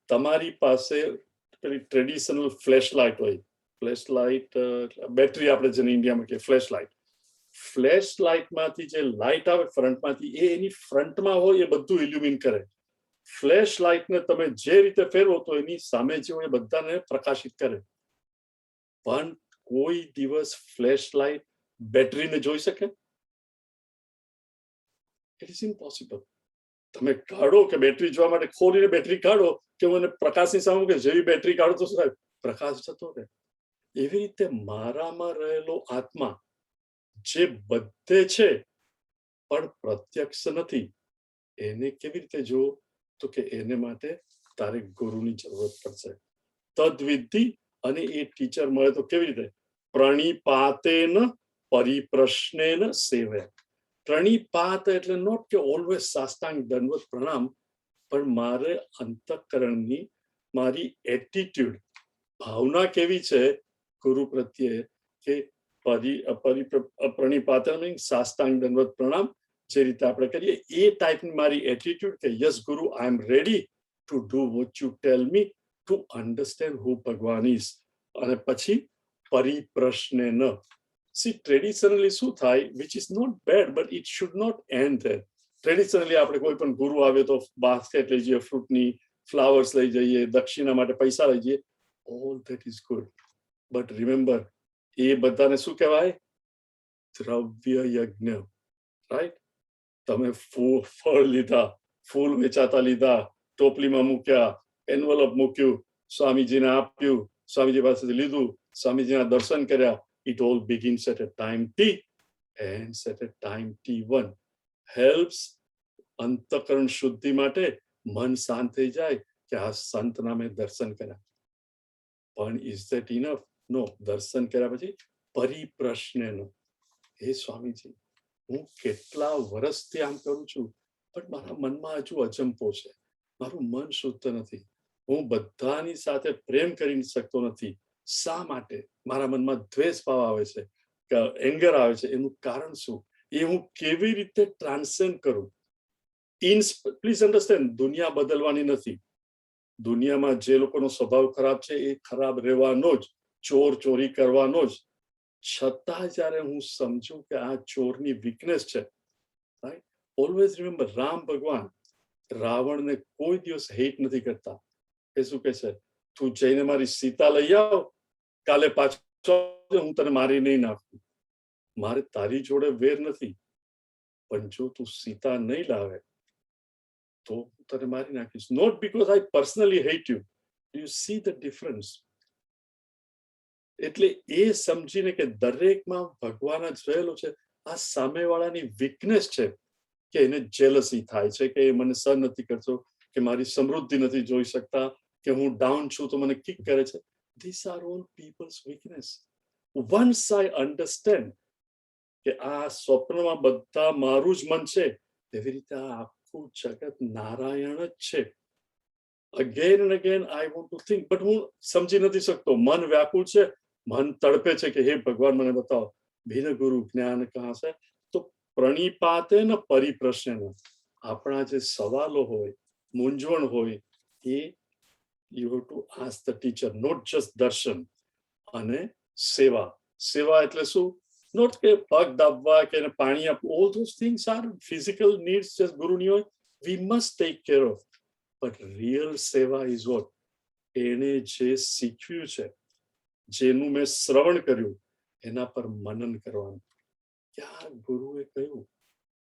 તમારી પાસે પેલી ટ્રેડિશનલ ફ્લેશ લાઇટ હોય, ફ્લેશ લાઇટ બેટરી, આપણે જેને ઇન્ડિયામાં કહીએ ફ્લેશ લાઇટ. ફ્લેશ લાઇટમાંથી જે લાઇટ આવે ફ્રન્ટમાંથી, એ એની ફ્રન્ટમાં હોય એ બધું ઇલ્યુમિન કરે. ફ્લેશ લાઇટને તમે જે રીતે ફેરવો તો એની સામે જે હોય એ બધાને પ્રકાશિત કરે. પણ કોઈ દિવસ ફ્લેશ લાઇટ બેટરીને જોઈ શકે? It is impossible. તમે કાઢો કે બેટરી જોવા માટે ખોલીને બેટરી કાઢો કે હું એને પ્રકાશની સામે કે જેવી બેટરી કાઢો તો શું થાય? પ્રકાશ જતો રહે. એવી રીતે મારામાં રહેલો આત્મા જે બધે છે પણ પ્રત્યક્ષ નથી, એને કેવી રીતે જોવો? તો કે એને માટે તારે ગુરુની જરૂરત પડશે. તદ્વિધિ, અને એ ટીચર મળે તો કેવી રીતે? પ્રણિપાતેન પરિપ્રશ્નેન સેવે. પ્રણિપાત એટલે નોટ કે ઓલવેઝ સાષ્ટાંગ દંડવત પ્રણામ, પણ મારે અંતઃકરણની મારી એટીટ્યુડ, ભાવના કેવી છે ગુરુ પ્રત્યે કે પ્રણિપાત સાષ્ટાંગ દંડવત પ્રણામ જે રીતે આપણે કરીએ એ ટાઈપની મારી એટીટ્યુડ કે yes guru, I am ready to do what you tell me to understand who Bhagwan is. અને પછી પરિપ્રશ્નેન. સી ટ્રેડિશનલી શું થાય, which is not bad but it should not end there. Traditionally આપણે કોઈ પણ ગુરુ આવે તો બાસ્કેટ લઈ જઈએ, ફ્રૂટની, ફ્લાવર્સ લઈ જઈએ, દક્ષિણા માટે પૈસા લઈ જઈએ, all that is good. But remember, એ બધાને શું કહેવાય? દ્રવ્ય યજ્ઞ. રાઈટ? તમે ફળ લીધા, ફૂલ વેચાતા લીધા, ટોપલીમાં મૂક્યા, એન્વલપ મૂક્યું, સ્વામીજીને આપ્યું, સ્વામીજી પાસેથી લીધું, સ્વામીજીના દર્શન કર્યા. It all begins at a time T, ends at a time T1. Helps અંતઃકરણ શુદ્ધિ માટે મન શાંત થઈ જાય કે આ સંતના મેં દર્શન કર્યા. પણ is that enough? No. દર્શન કર્યા પછી પરિપ્રશ્નેનો, હે સ્વામીજી, હું કેટલા વર્ષથી આમ કરું છું પણ મારા મનમાં હજુ અજંપો છે, મારું મન શુદ્ધ નથી, હું બધાની સાથે પ્રેમ કરી શકતો નથી. શા માટે મારા મનમાં દ્વેષ ભાવ આવે છે, એંગર આવે છે? એનું કારણ શું? એ હું કેવી રીતે ટ્રાન્સેન્ડ કરું? પ્લીઝ અન્ડરસ્ટેન્ડ, દુનિયા બદલવાની નથી. દુનિયામાં જે લોકોનો સ્વભાવ ખરાબ છે એ ખરાબ રહેવાનો જ, ચોર ચોરી કરવાનો જ. છતાં જ્યારે હું સમજું કે આ ચોરની વીકનેસ છે, રાઈટ? ઓલવેઝ રિમેમ્બર, રામ ભગવાન રાવણને કોઈ દિવસ હેટ નથી કરતા. એ શું કહે છે? તું જઈને મારી સીતા લઈ આવ, કાલે પાછો હું તને મારી નહીં નાખું. મારે તારી જોડે વેર નથી, પણ જો તું સીતા નહીં લાવે તો હું તને મારી નાખીશ. Not because I personally hate you. Do you see the difference? એટલે એ સમજીને કે દરેકમાં ભગવાન જ રહેલો છે. આ સામેવાળાની વીકનેસ છે કે એને જેલસી થાય છે કે એ મને સહન નથી કરતો, કે મારી સમૃદ્ધિ નથી જોઈ શકતા, કે હું ડાઉન છું તો મને કિક કરે છે. These are all people's weakness. Once I understand કે આ સ્વપ્નમાં બધા મારું જ મન છે, તેવી રીતે આ આખું જગત નારાયણ જ છે. Again and again I want to think, but હું સમજી નથી શકતો. મન વ્યાકુળ છે, મન તડપે છે કે હે ભગવાન મને બતાવો. ભીન ગુરુ જ્ઞાન કહા છે? તો પ્રણિપાતે ને પરિપ્રશ્ન, આપણા જે સવાલો હોય, મૂંઝવણ હોય, એ you have to ask the teacher, not just darshan. અને સેવા. સેવા એટલે શું? નોટ કે પગ દાબવા કે પાણી આપવું. all those things are physical needs, just ગુરુની હોય, we must take care of. but real સેવા is what? એને જે શીખ્યું છે, જેનું મેં શ્રવણ કર્યું, એના પર મનન કરવાનું. ક્યાં ગુરુએ કહ્યું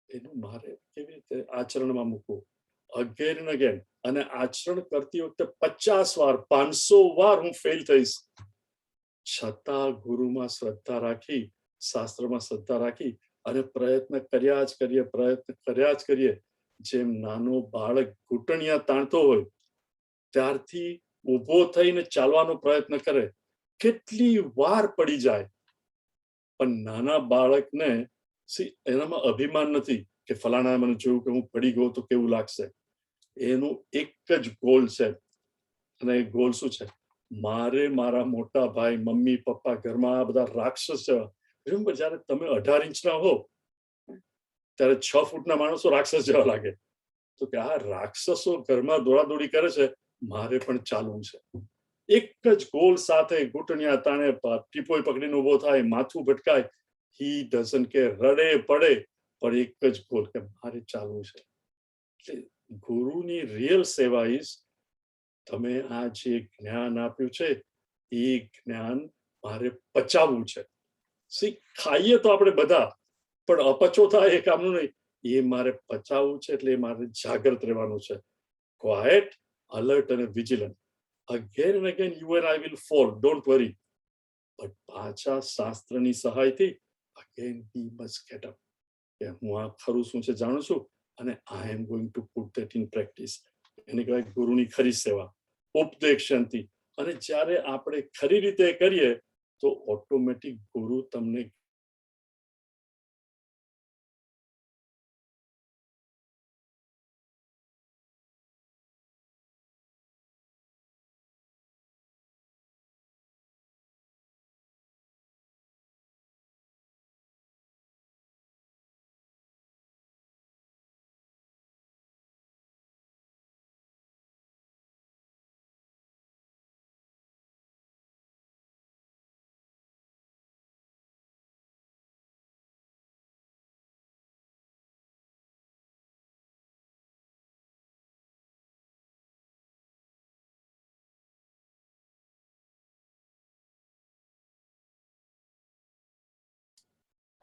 એનું મારે કેવી રીતે આચરણમાં મૂકવું? Again and again. અને આચરણ કરતી વખતે 50 વાર 500 વાર હું ફેલ થઈશ, છતાં ગુરુમાં શ્રદ્ધા રાખી, શાસ્ત્રમાં શ્રદ્ધા રાખી અને પ્રયત્ન કર્યા જ કરીએ. જેમ નાનો બાળક ઘૂંટણિયા તાણતો હોય ત્યારથી ઊભો થઈને ચાલવાનો પ્રયત્ન કરે, કેટલી વાર પડી જાય, પણ નાના બાળકને એનામાં અભિમાન નથી કે ફલાણા મને જોયું કે હું પડી ગયો તો કેવું લાગશે. એનું એક જ ગોલ છે, અને એ ગોલ શું છે? મારે મારા મોટા ભાઈ, મમ્મી, પપ્પા, ઘરમાં આ બધા રાક્ષસ છે. રિમેમ્બર, જ્યારે તમે 18 ઇંચના હો ત્યારે 6 ફૂટના માણસો રાક્ષસ જેવા લાગે. તો કે આ રાક્ષસો ઘરમાં દોડાદોડી કરે છે, મારે પણ ચાલવું છે. એક જ ગોલ સાથે ઘૂંટણિયા તાણે, ટીપોઈ પકડીને ઉભો થાય, માથું ભટકાય, હી ડઝન્ટ કે રડે પડે, પણ એક જ ગોલ કે મારે ચાલવું છે. એટલે ગુરુની રિયલ સેવા ઇઝ, તમે આ જે જ્ઞાન આપ્યું છે એ જ્ઞાન મારે પચાવવું છે. ખાઈએ તો આપણે બધા, પણ અપચો થાય એ કામનું નહીં. એ મારે પચાવવું છે, એટલે એ મારે જાગૃત રહેવાનું છે. ક્વાયટ, અલર્ટ અને vigilant. Again and again you and I will fall, don't worry. But પાછા શાસ્ત્રની સહાયથી again we must get up, કે હું આ ખરું શું છે જાણું છું, અને I am going to put that in practice. એને કહેવાય ગુરુની ખરી સેવા, ઉપદેશ શાંતિ. અને જ્યારે આપણે ખરી રીતે કરીએ તો ઓટોમેટિક ગુરુ તમને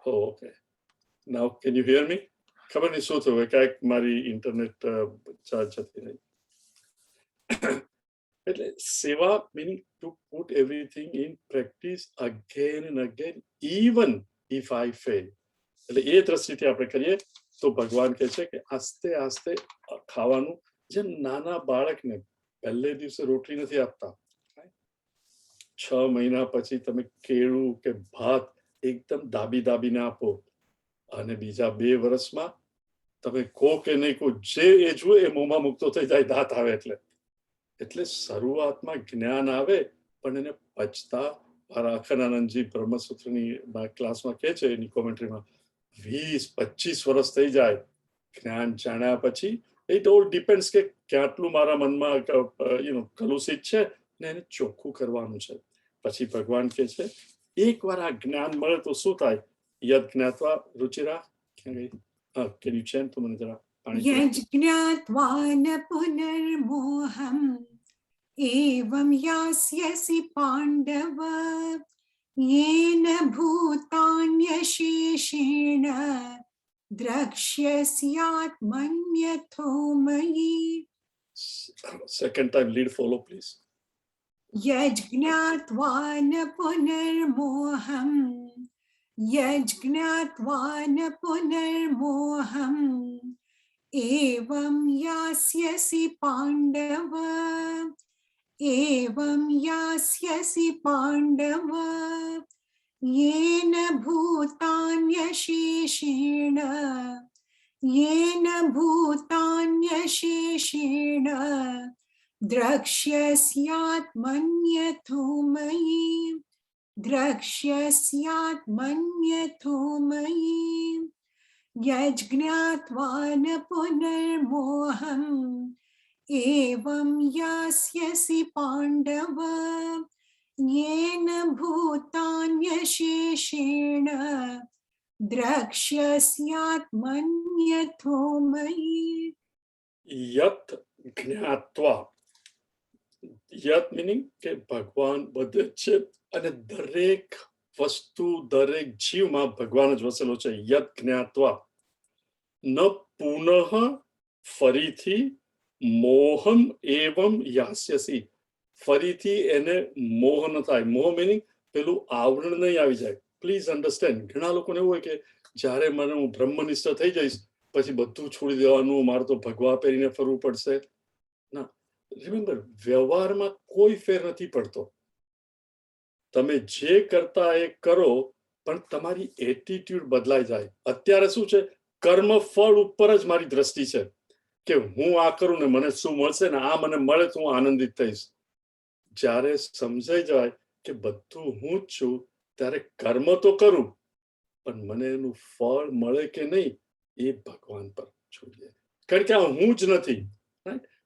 okay, now can you hear me? ખબર નહીં શું થયું, કાંઈક મારી ઇન્ટરનેટ ચાર્જ જતી રહી. એટલે સેવા meaning to put everything in practice again and again, even if I fail. એટલે એ દ્રષ્ટિથી આપણે કરીએ તો ભગવાન કહે છે કે આસ્તે આસ્તે ખાવાનું, જેમ નાના બાળકને પહેલે દિવસે રોટલી નથી આપતા, 6 મહિના પછી તમે કેળું કે ભાત એકદમ દાબી દાબીને આપો, અને બીજા 2 વર્ષમાં તમે કહો કે નહીં કહો, જે એ જુએ એ મોંમાં મુકતો થઈ જાય, દાંત આવે એટલે. એટલે શરૂઆતમાં જ્ઞાન આવે, પણ એને પચતા મારા અખંડાનંદજી બ્રહ્મસૂત્રની ક્લાસમાં કહે છે, એની કોમેન્ટ્રીમાં 20-25 વર્ષ થઈ જાય જ્ઞાન જાણ્યા પછી. ઇટ ઓલ ડિપેન્ડ્સ કે કેટલું મારા મનમાં કલુષિત છે ને એને ચોખ્ખું કરવાનું છે. પછી ભગવાન કહે છે એકવાર આ જ્ઞાન મળે તો શું થાય? યદ જ્ઞાત્વા રુચિરા, કેન યુ ચેન્ટ તો મને જરા પાણી. यज्ञात्वा न पुनर्मोहम् एवं यास्यसि पाण्डव येन भूतान्यशेषेण द्रक्ष्यस्यात्मन्यथो मयि. Second time lead follow please. यज्ञात्वा न पुनर्मोहम् यज्ञात्वा न पुनर्मोहम् एवं यास्यसि पाण्डव एवं यास्यसि पाण्डव येन भूतान्यशेषेण द्रक्ष्यस्यात्मन्यथो मयि द्रक्ष्यस्यात्मन्यथो मयि. यज्ञात्वा न पुनर्मोहम् एवं यास्यसि पाण्डव येन भूतान्यशेषेण द्रक्ष्यस्यात्मन्यथो मयि. यत જ્ઞાત્વા, યત મીનિંગ કે ભગવાન બધે છે, અને દરેક વસ્તુ દરેક જીવમાં ભગવાન જ વસેલો છે. યત જ્ઞાત્વા ન પુનઃ ફરીથી, મોહમ એવમ યાસ્યસી ફરીથી એને મોહ ન થાય. મોહ મીનિંગ પેલું આવરણ નહીં આવી જાય. પ્લીઝ અન્ડરસ્ટેન્ડ, ઘણા લોકોને એવું હોય કે જ્યારે મને હું બ્રહ્મનિષ્ઠ થઈ જઈશ પછી બધું છોડી દેવાનું, મારે તો ભગવા પહેરીને ફરવું પડશે. ના, રિમેમ્બર, વ્યવહારમાં કોઈ ફેર નથી પડતો. તમે જે કરતા એ કરો, પણ તમારી એટીટ્યુડ બદલાઈ જાય. અત્યારે શું છે, કર્મ ફળ ઉપર જ મારી દ્રષ્ટિ છે કે હું આ કરું ને મને શું મળશે, ને આ મને મળે તો હું આનંદિત થઈશ. જ્યારે સમજાઈ જાય કે બધું હું જ છું, ત્યારે કર્મ તો કરું, પણ મને એનું ફળ મળે કે નહીં એ ભગવાન પર છોડી દે. કારણ કે આ હું જ નથી.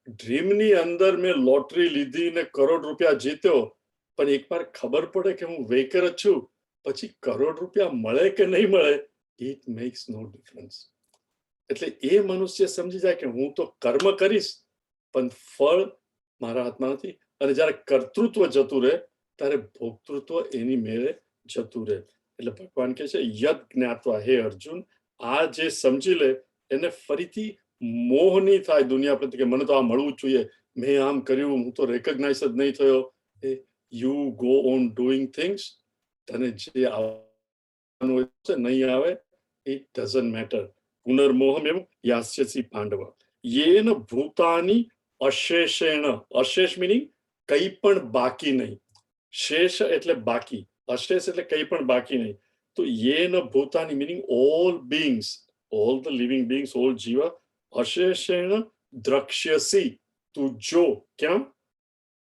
ડ્રીમની અંદર મેં લોટરી લીધી ને કરોડ રૂપિયા જીત્યો, પણ એકવાર ખબર પડે કે હું વેકર જ છું, પછી કરોડ રૂપિયા મળે કે નહીં મળે, ઇટ મેક્સ નો ડિફરન્સ. એટલે એ મનુષ્ય સમજી જાય કે હું તો કર્મ કરીશ, પણ ફળ મારા હાથમાં નથી. અને જ્યારે કર્તૃત્વ જતું રહે ત્યારે ભોક્તૃત્વ એની મેળે જતું રહે. એટલે ભગવાન કહે છે યદ જ્ઞાત્વા, હે અર્જુન, આ જે સમજી લે એને ફરીથી મોહ નહીં થાય દુનિયા પ્રત્યે કે મને તો આ મળવું જ જોઈએ, મેં આમ કર્યું, હું તો રેકગ્નાઇઝ જ નહીં થયો. You go on doing things. તને જે આવવાનું છે નહીં આવે, ઇટ ડઝન્ટ મેટર. પુનર્મોહમ એમ યાસ્યસી પાંડવ યેન ભૂતાની અશેષેણ. અશેષ મિનિંગ કંઈ પણ બાકી નહીં. શેષ એટલે બાકી, અશેષ એટલે કંઈ પણ બાકી નહીં. તો યેન ભૂતાની meaning all beings, all the living beings, all જીવા અશેષેણ દ્રક્ષ્યસી, તું જો. કેમ?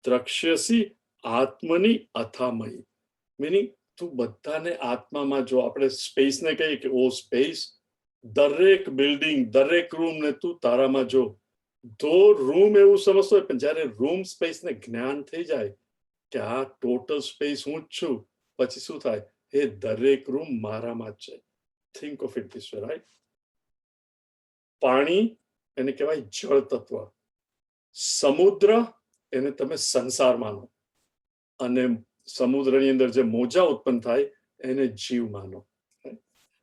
દ્રક્ષ્યસી આત્મની અથામયી, મિનિંગ તું બધાને આત્મામાં જો. આપણે સ્પેસને કહીએ કે ઓ સ્પેસ, દરેક બિલ્ડિંગ, દરેક રૂમ ને તું તારામાં જો. તો રૂમ એવું સમજતો હોય, પણ જ્યારે રૂમ સ્પેસને જ્ઞાન થઈ જાય કે આ ટોટલ સ્પેસ હું જ છું, પછી શું થાય? એ દરેક રૂમ મારામાં જ છે. Think of it this way, right? પાણી એને કહેવાય જળ તત્વ. સમુદ્ર એને તમે સંસાર માનો, અને સમુદ્રની અંદર જે મોજા ઉત્પન્ન થાય એને જીવ માનો.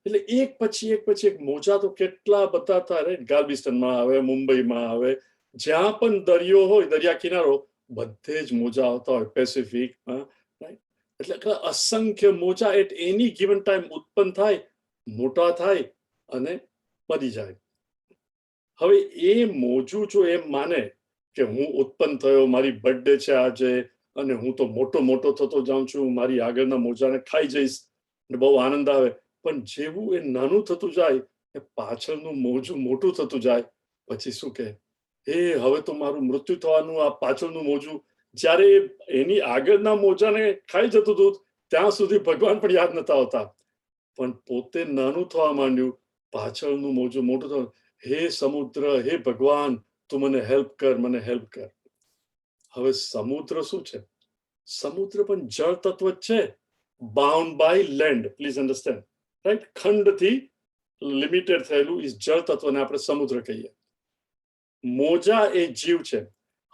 એટલે એક પછી એક મોજા તો કેટલા બધા થાય, રાઈટ? ગાલ્બિસ્ટનમાં આવે, મુંબઈમાં આવે, જ્યાં પણ દરિયો હોય, દરિયા કિનારો, બધે જ મોજા આવતા હોય. પેસિફિકમાં, રાઈટ? એટલે અસંખ્ય મોજા એટ એની ગિવન ટાઈમ ઉત્પન્ન થાય, મોટા થાય અને મરી જાય. હવે એ મોજું જો એમ માને કે હું ઉત્પન્ન થયો, મારી બર્થડે છે આજે, અને હું તો મોટો થતો જાઉં છું, મારી આગળના મોજાને ખાઈ જઈશ અને બહુ આનંદ આવે. પણ જેવું એ નાનું થતું જાય, એ પાછળનું મોજું મોટું થતું જાય, પછી શું કહે? હવે તો મારું મૃત્યુ થવાનું, આ પાછળનું મોજું. જ્યારે એની આગળના મોજાને ખાઈ જતું હતું, ત્યાં સુધી ભગવાન પણ યાદ નતા આવતા. પણ પોતે નાનું થવા માંડ્યું, પાછળનું મોજું મોટું થવાનું. હે સમુદ્ર, હે ભગવાન, તું મને હેલ્પ કર, મને હેલ્પ કર. હવે સમુદ્ર શું છે? સમુદ્ર પણ જળ તત્વ જ છે, bound by land. Please understand, right? ખંડથી લિમિટેડ થયેલું ઇસ જળ તત્વને આપણે સમુદ્ર કહીએ. મોજા એ જીવ છે.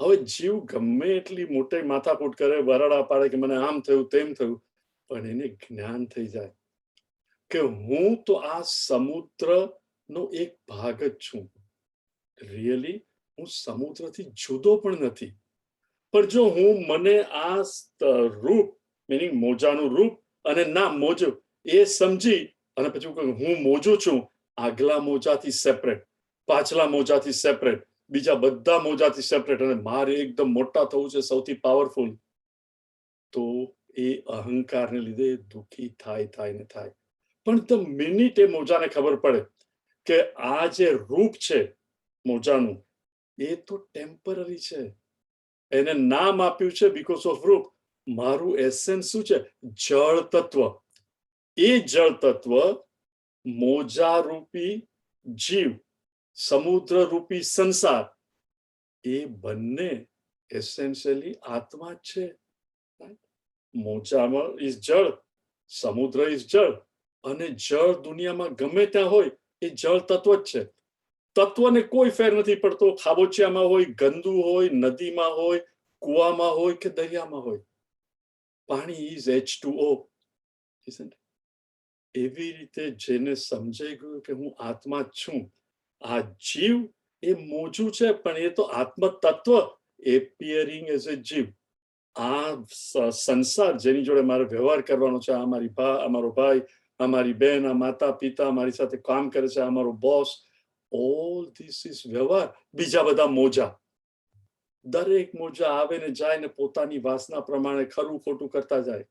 હવે જીવ ગમે એટલી મોટી માથાકૂટ કરે, વરાડા પાડે કે મને આમ થયું, તેમ થયું, પણ એને જ્ઞાન થઈ જાય કે હું તો આ સમુદ્રનો એક ભાગ જ છું. રિયલી હું સમુદ્રથી જુદો પણ નથી. પણ જો હું મને આ રૂપ, મિનિંગ મોજાનું રૂપ અને ના મોજું, એ સમજી અને પછી હું મોજું છું, આગલા મોજાથી સેપરેટ, પાછલા મોજાથી સેપરેટ, બીજા બધા મોજાથી સેપરેટ, અને મારે એકદમ મોટા થવું છે, સૌથી પાવરફુલ, તો એ અહંકારને લીધે દુઃખી થાય ને થાય. પણ ધ મિનિટ એ મોજાને ખબર પડે કે આ જે રૂપ છે મોજાનું, એ તો ટેમ્પરરી છે, એને નામ આપ્યું છે બીકોઝ ઓફ રૂપ. મારું એસેન્સ શું છે? જળ તત્વ. એ જળ તત્વ મોજા રૂપી જીવ, સમુદ્ર રૂપી સંસાર, એ બંને એસેન્શિયલી આત્મા જ છે. મોજામાં ઇઝ જળ, સમુદ્ર ઇઝ જળ, અને જળ દુનિયામાં ગમે ત્યાં હોય એ જળ તત્વ જ છે. તત્વને કોઈ ફેર નથી પડતો, ખાબોચિયામાં હોય, ગંદુ હોય, નદીમાં હોય, કુવામાં હોય કે દરિયામાં હોય. પાણી ઇઝ H2O. એવી રીતે જેને સમજાઈ ગયું કે હું આત્મા છું, આ જીવ એ મોજું છે, પણ એ તો આત્મ તત્વ એપિયરિંગ એઝ એ જીવ. આ સંસાર જેની જોડે મારે વ્યવહાર કરવાનો છે, આ મારો ભાઈ, આ મારી બહેન, આ માતા પિતા, મારી સાથે કામ કરે છે, આ મારો બોસ, ઓલ ધીસ ઇઝ વ્યવહાર. બીજા બધા મોજા, દરેક મોજા આવે ને જાય ને પોતાની વાસના પ્રમાણે ખરું ખોટું કરતા જાય.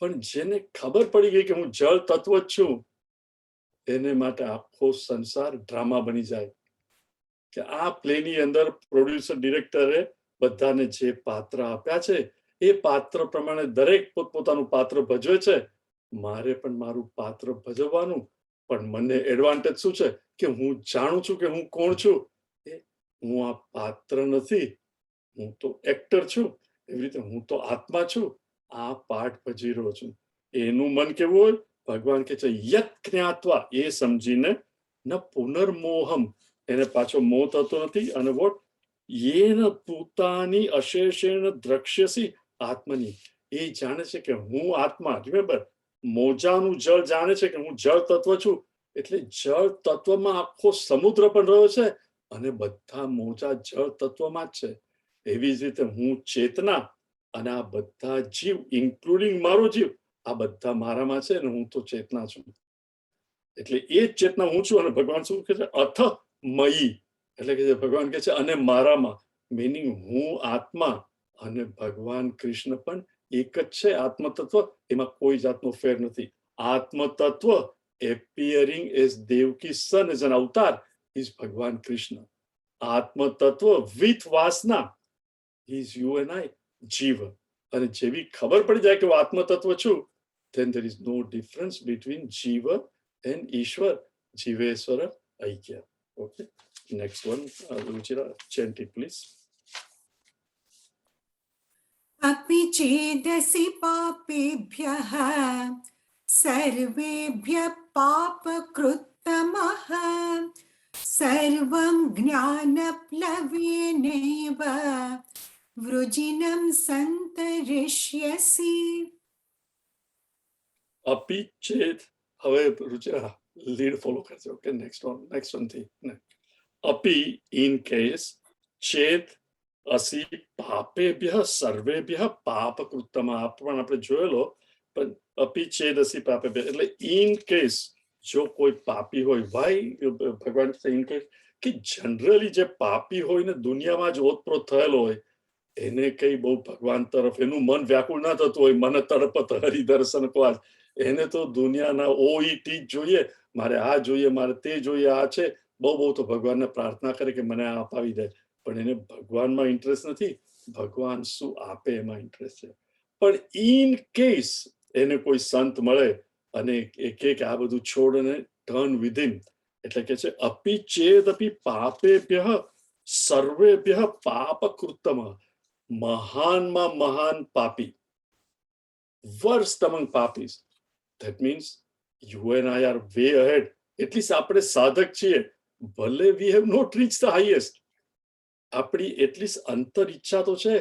પણ જેને ખબર પડી ગઈ કે હું જળ તત્વ જ છું, એને માટે આખો સંસાર ડ્રામા બની જાય. કે આ પ્લેની અંદર પ્રોડ્યુસર ડિરેક્ટરે બધાને જે પાત્ર આપ્યા છે, એ પાત્ર પ્રમાણે દરેક પોતપોતાનું પાત્ર ભજવે છે. મારે પણ મારું પાત્ર ભજવવાનું, પણ મને એડવાન્ટેજ શું છે કે હું જાણું છું કે હું કોણ છું. હું આ પાત્ર નથી, હું તો એક્ટર છું. એવી રીતે હું તો આત્મા છું, આ પાઠ ભજવી રહ્યો છું. એનું મન કેવું હોય? ભગવાન કે છે યત જ્ઞાત્વા, એ સમજીને ન પુનર્મોહમ, એને પાછો મોહ થતો નથી. અને વોટ? યેન પોતાની અશેષેણ દ્રક્ષ્યસી આત્મની, એ જાણે છે કે હું આત્મા. રિમેમ્બર, મોજાનું જળ જાણે છે કે હું જળ તત્વ છું, એટલે જળ તત્વમાં આખો સમુદ્ર પણ રહ્યો છે અને બધા મોજા જળ તત્વમાં જ છે. એવી જ રીતે હું ચેતના અને આ બધા જીવ ઇન્ક્લુડિંગ મારો જીવ આ બધા મારામાં છે અને હું તો ચેતના છું. એટલે એ જ ચેતના હું છું અને ભગવાન શું કહે છે? અથ મયી, એટલે કે ભગવાન કહે છે અને મારામાં, મીનિંગ હું આત્મા અને ભગવાન કૃષ્ણ પણ એક જ છે. આત્મ તત્વ, એમાં કોઈ જાતનો ફેર નથી. આત્મ તત્વ appearing as Devki's son as an avatar is Bhagwan Krishna. આત્મ તત્વ with વાસના is you and I, જીવ. અને જેવી ખબર પડી જાય કે હું આત્મ તત્વ છું, then there is no difference between જીવ and ઈશ્વર, જીવેશ્વર ઐક્ય. Okay, next one, Ruchira, chant it please. अपि चेदसि पापेभ्यः सर्वेभ्यः पापकृत्तमः सर्वं ज्ञानप्लवेनैव वृजिनं सन्तरिष्यसि. अपि चेत, હવે રુચિરા લીડ ફોલો કરજો. ઓકે, નેક્સ્ટ વન થી. अपि in case, ચેત અસી પાપેભ્યઃ સર્વેભ્યઃ પાપકૃત્તમઃ, આ પણ આપણે જોયેલો. પણ अपि ચેદ અસી પાપેભ્યઃ એટલે ઇન કેસ જો કોઈ પાપી હોય. વાય ભગવાન ઇન કેસ કે જનરલી જે પાપી હોય ને દુનિયામાં જ ઓતપ્રોત થયેલો હોય, એને કઈ બહુ ભગવાન તરફ એનું મન વ્યાકુળ ના થતું હોય. મને તડપત હરિદર્શન ક્વાજ, એને તો દુનિયાના ઓઈટી જ જોઈએ, મારે આ જોઈએ, મારે તે જોઈએ, આ છે. બહુ તો ભગવાનને પ્રાર્થના કરે કે મને આ અપાવી દે, પણ એને ભગવાનમાં ઇન્ટરેસ્ટ નથી. ભગવાન શું આપે એમાં ઇન્ટરેસ્ટ છે. પણ ઇન કેસ એને કોઈ સંત મળે અને એ કે આ બધું છોડ અને ટર્ન વિધિન, એટલે કે છે અપિ ચેદપી પાપેભ્યઃ સર્વેભ્યઃ પાપકૃત્તમઃ, મહાનમાં મહાન પાપી, worst among papis. That means you and I are way ahead. At least આપણે સાધક છીએ, ભલે we have not reached the highest. આપણી એટલીસ્ટ અંતર ઈચ્છા તો છે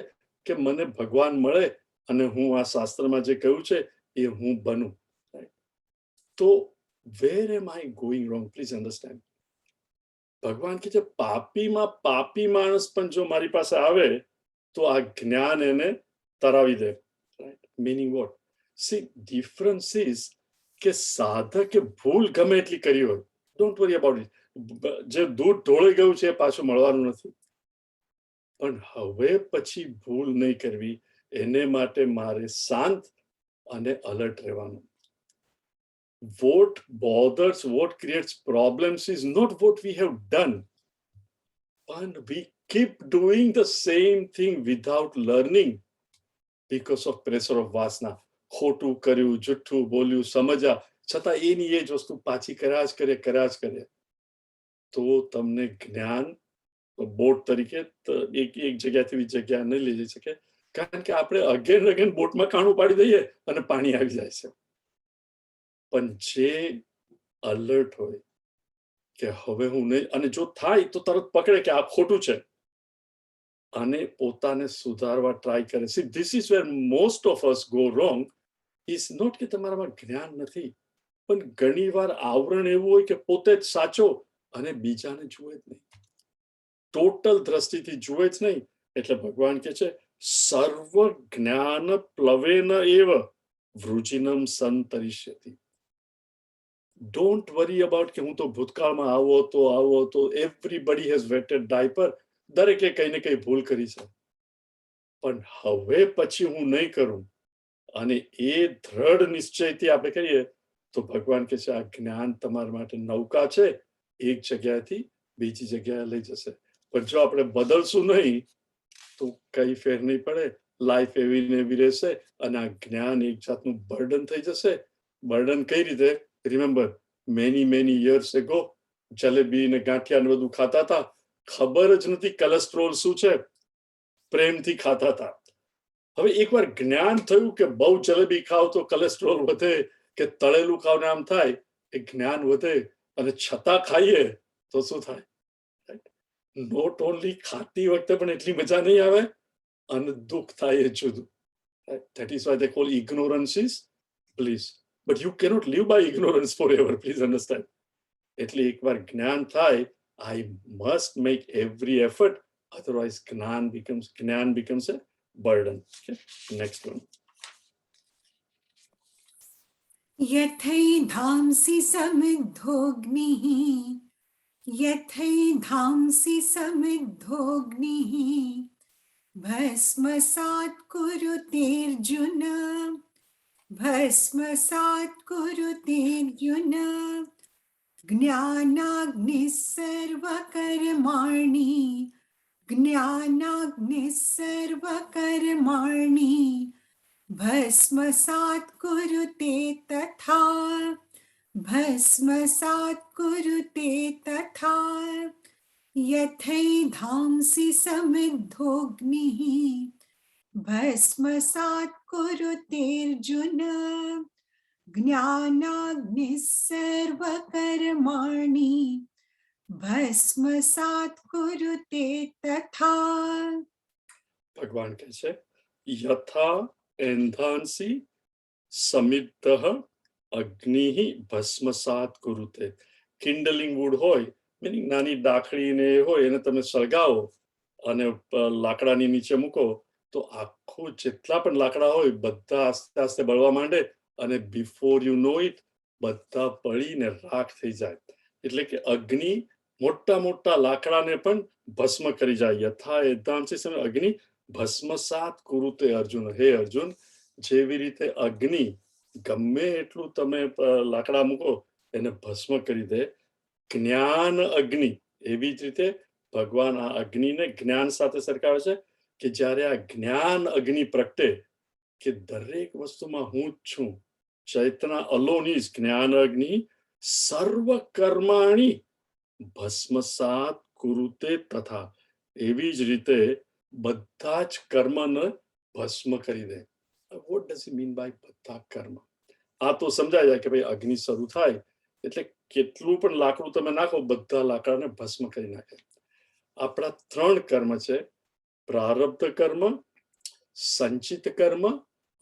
કે મને ભગવાન મળે અને હું આ શાસ્ત્રમાં જે કહ્યું છે એ હું બનું. તો where am I going wrong? Please understand. ભગવાન કે છે પાપીમાં પાપી માણસ પણ જો મારી પાસે આવે તો આ જ્ઞાન એને તરાવી દે. Right? Meaning what? See, difference is કે સાધકે ભૂલ ગમે એટલી કરી હોય, ડોન્ટ વરી અબાઉટ ઇટ. જે દૂધ ઢોળાઈ ગયું છે એ પાછું મળવાનું નથી. પણ હવે પછી ભૂલ નહીં કરવી, એને માટે મારે શાંત અને અલર્ટ રહેવાનું. What bothers, what creates problems is not what we have done, but we keep doing the same thing without learning because of pressure of vasna. ખોટું કર્યું, જુઠ્ઠું બોલ્યું, સમજ્યા છતાં એની એ જ વસ્તુ પાછી કર્યા જ કરે. તો તમને જ્ઞાન બોટ તરીકે એક જગ્યાથી બીજી જગ્યા નહીં લઈ જઈ શકે, કારણ કે આપણે અગેન બોટમાં કાણું પાડી દઈએ અને પાણી આવી જાય છે. પણ જે અલર્ટ હોય કે હવે હું નહીં, અને જો થાય તો તરત પકડે કે આ ખોટું છે અને પોતાને સુધારવા ટ્રાય કરે. See, this is where most of us go wrong. Is not કે તમારામાં જ્ઞાન નથી, પણ ઘણી વાર આવરણ એવું હોય કે પોતે જ સાચો અને બીજાને જુએ જ નહીં, ટોટલ દ્રષ્ટિથી જુએ જ નહીં. એટલે ભગવાન કે છે સર્વ જ્ઞાન પ્લવેન એવ વૃજિનમ સંતરિષ્યતિ. ડોન્ટ વરી અબાઉટ કે હું તો ભૂતકાળમાં આવો હતો. એવરીબડી હેઝ વેટેડ ડાયપર, દરેકે કઈ ને કઈ ભૂલ કરી છે, પણ હવે પછી હું નહીં કરું. અને એ દ્રઢ નિશ્ચયથી આપણે કરીએ તો ભગવાન કે છે આ જ્ઞાન તમારા માટે નૌકા છે, એક જગ્યાએથી બીજી જગ્યાએ લઈ જશે. પણ જો આપણે બદલશું નહીં તો કઈ ફેર નહીં પડે. લાઈફ એવી ને એવી રહેશે અને આ જ્ઞાન એક જાતનું બર્ડન થઈ જશે. બર્ડન કઈ રીતે? Remember, many years ago jalebi ને ગાંઠિયા ને બધું ખાતા હતા, ખબર જ નથી કોલેસ્ટ્રોલ શું છે, પ્રેમથી ખાતા હતા. હવે એકવાર જ્ઞાન થયું કે બહુ જલેબી ખાવ તો કોલેસ્ટ્રોલ વધે, કે તળેલું ખાવ ને આમ થાય, એ જ્ઞાન વધે અને છતાં ખાઈએ તો શું થાય? નોટ ઓનલી ખાતી વખતે પણ એટલી મજા નહીં આવે અને દુઃખ થાય એ જુદું. That is why they call ignorance is bliss. But you cannot live by ignorance forever. Please understand. એટલે એકવાર જ્ઞાન થાય, I must make every effort, otherwise જ્ઞાન becomes a burden. Okay? Next one. यथैधांसि समिद्धोऽग्निः यथैधांसि समिद्धोऽग्निः भस्मसात् कुरुतेऽर्जुन भस्मसात् कुरुतेऽर्जुन ज्ञानाग्निः सर्वकर्माणि ज्ञानाग्निः सर्वकर्माणि भस्मसात् कुरुते तथा भस्मसात् कुरुते तथा यथैधांसि समिद्धोऽग्निः भस्मसात् कुरुतेऽर्जुन ज्ञानाग्निः सर्वकर्माणि भस्मसात् कुरुते तथा. ભગવાન કહે છે યથા એંધાંસી સમિદ્ધઃ અગ્નિઃ ભસ્મસાત કુરુતે. કિન્ડલિંગ વુડ હોય, મીનિંગ નાની ડાકડી ને હોય, એને તમે સળગાવો અને લાકડાની નીચે મૂકો તો આખું જેટલા પણ લાકડા હોય બધા આસ્તે આસ્તે બળવા માંડે અને બિફોર યુ નો ઇટ બધા બળીને રાખ થઈ જાય. એટલે કે અગ્નિ મોટા મોટા લાકડાને પણ ભસ્મ કરી જાય. યથા એંધાંસી સમિદ્ધઃ અગ્નિ ભસ્મસાત કુરુતે અર્જુન. હે અર્જુન, જેવી રીતે અગ્નિ ગમે એટલું તમે લાકડા મૂકો એને ભસ્મ કરી દે, જ્ઞાન અગ્નિ એવી જ રીતે ભગવાન આ અગ્નિને જ્ઞાન સાથે સરખાવે છે કે જ્યારે આ જ્ઞાન અગ્નિ પ્રગટે કે દરેક વસ્તુમાં હું જ છું, ચૈતન્ય અલોન ઇઝ જ્ઞાન અગ્નિ સર્વ કર્માણી ભસ્મસાત કુરુતે તથા. એવી જ રીતે બધા જ કર્મને ભસ્મ કરી દે. What does he mean by બધા કર્મ? આ તો સમજાય જાય કે ભાઈ અગ્નિ શરૂ થાય એટલે કેટલું પણ લાકડું તમે નાખો બધા લાકડાને ભસ્મ કરી નાખે. આપણા 3 કર્મ છે, પ્રારબ્ધ કર્મ, સંચિત કર્મ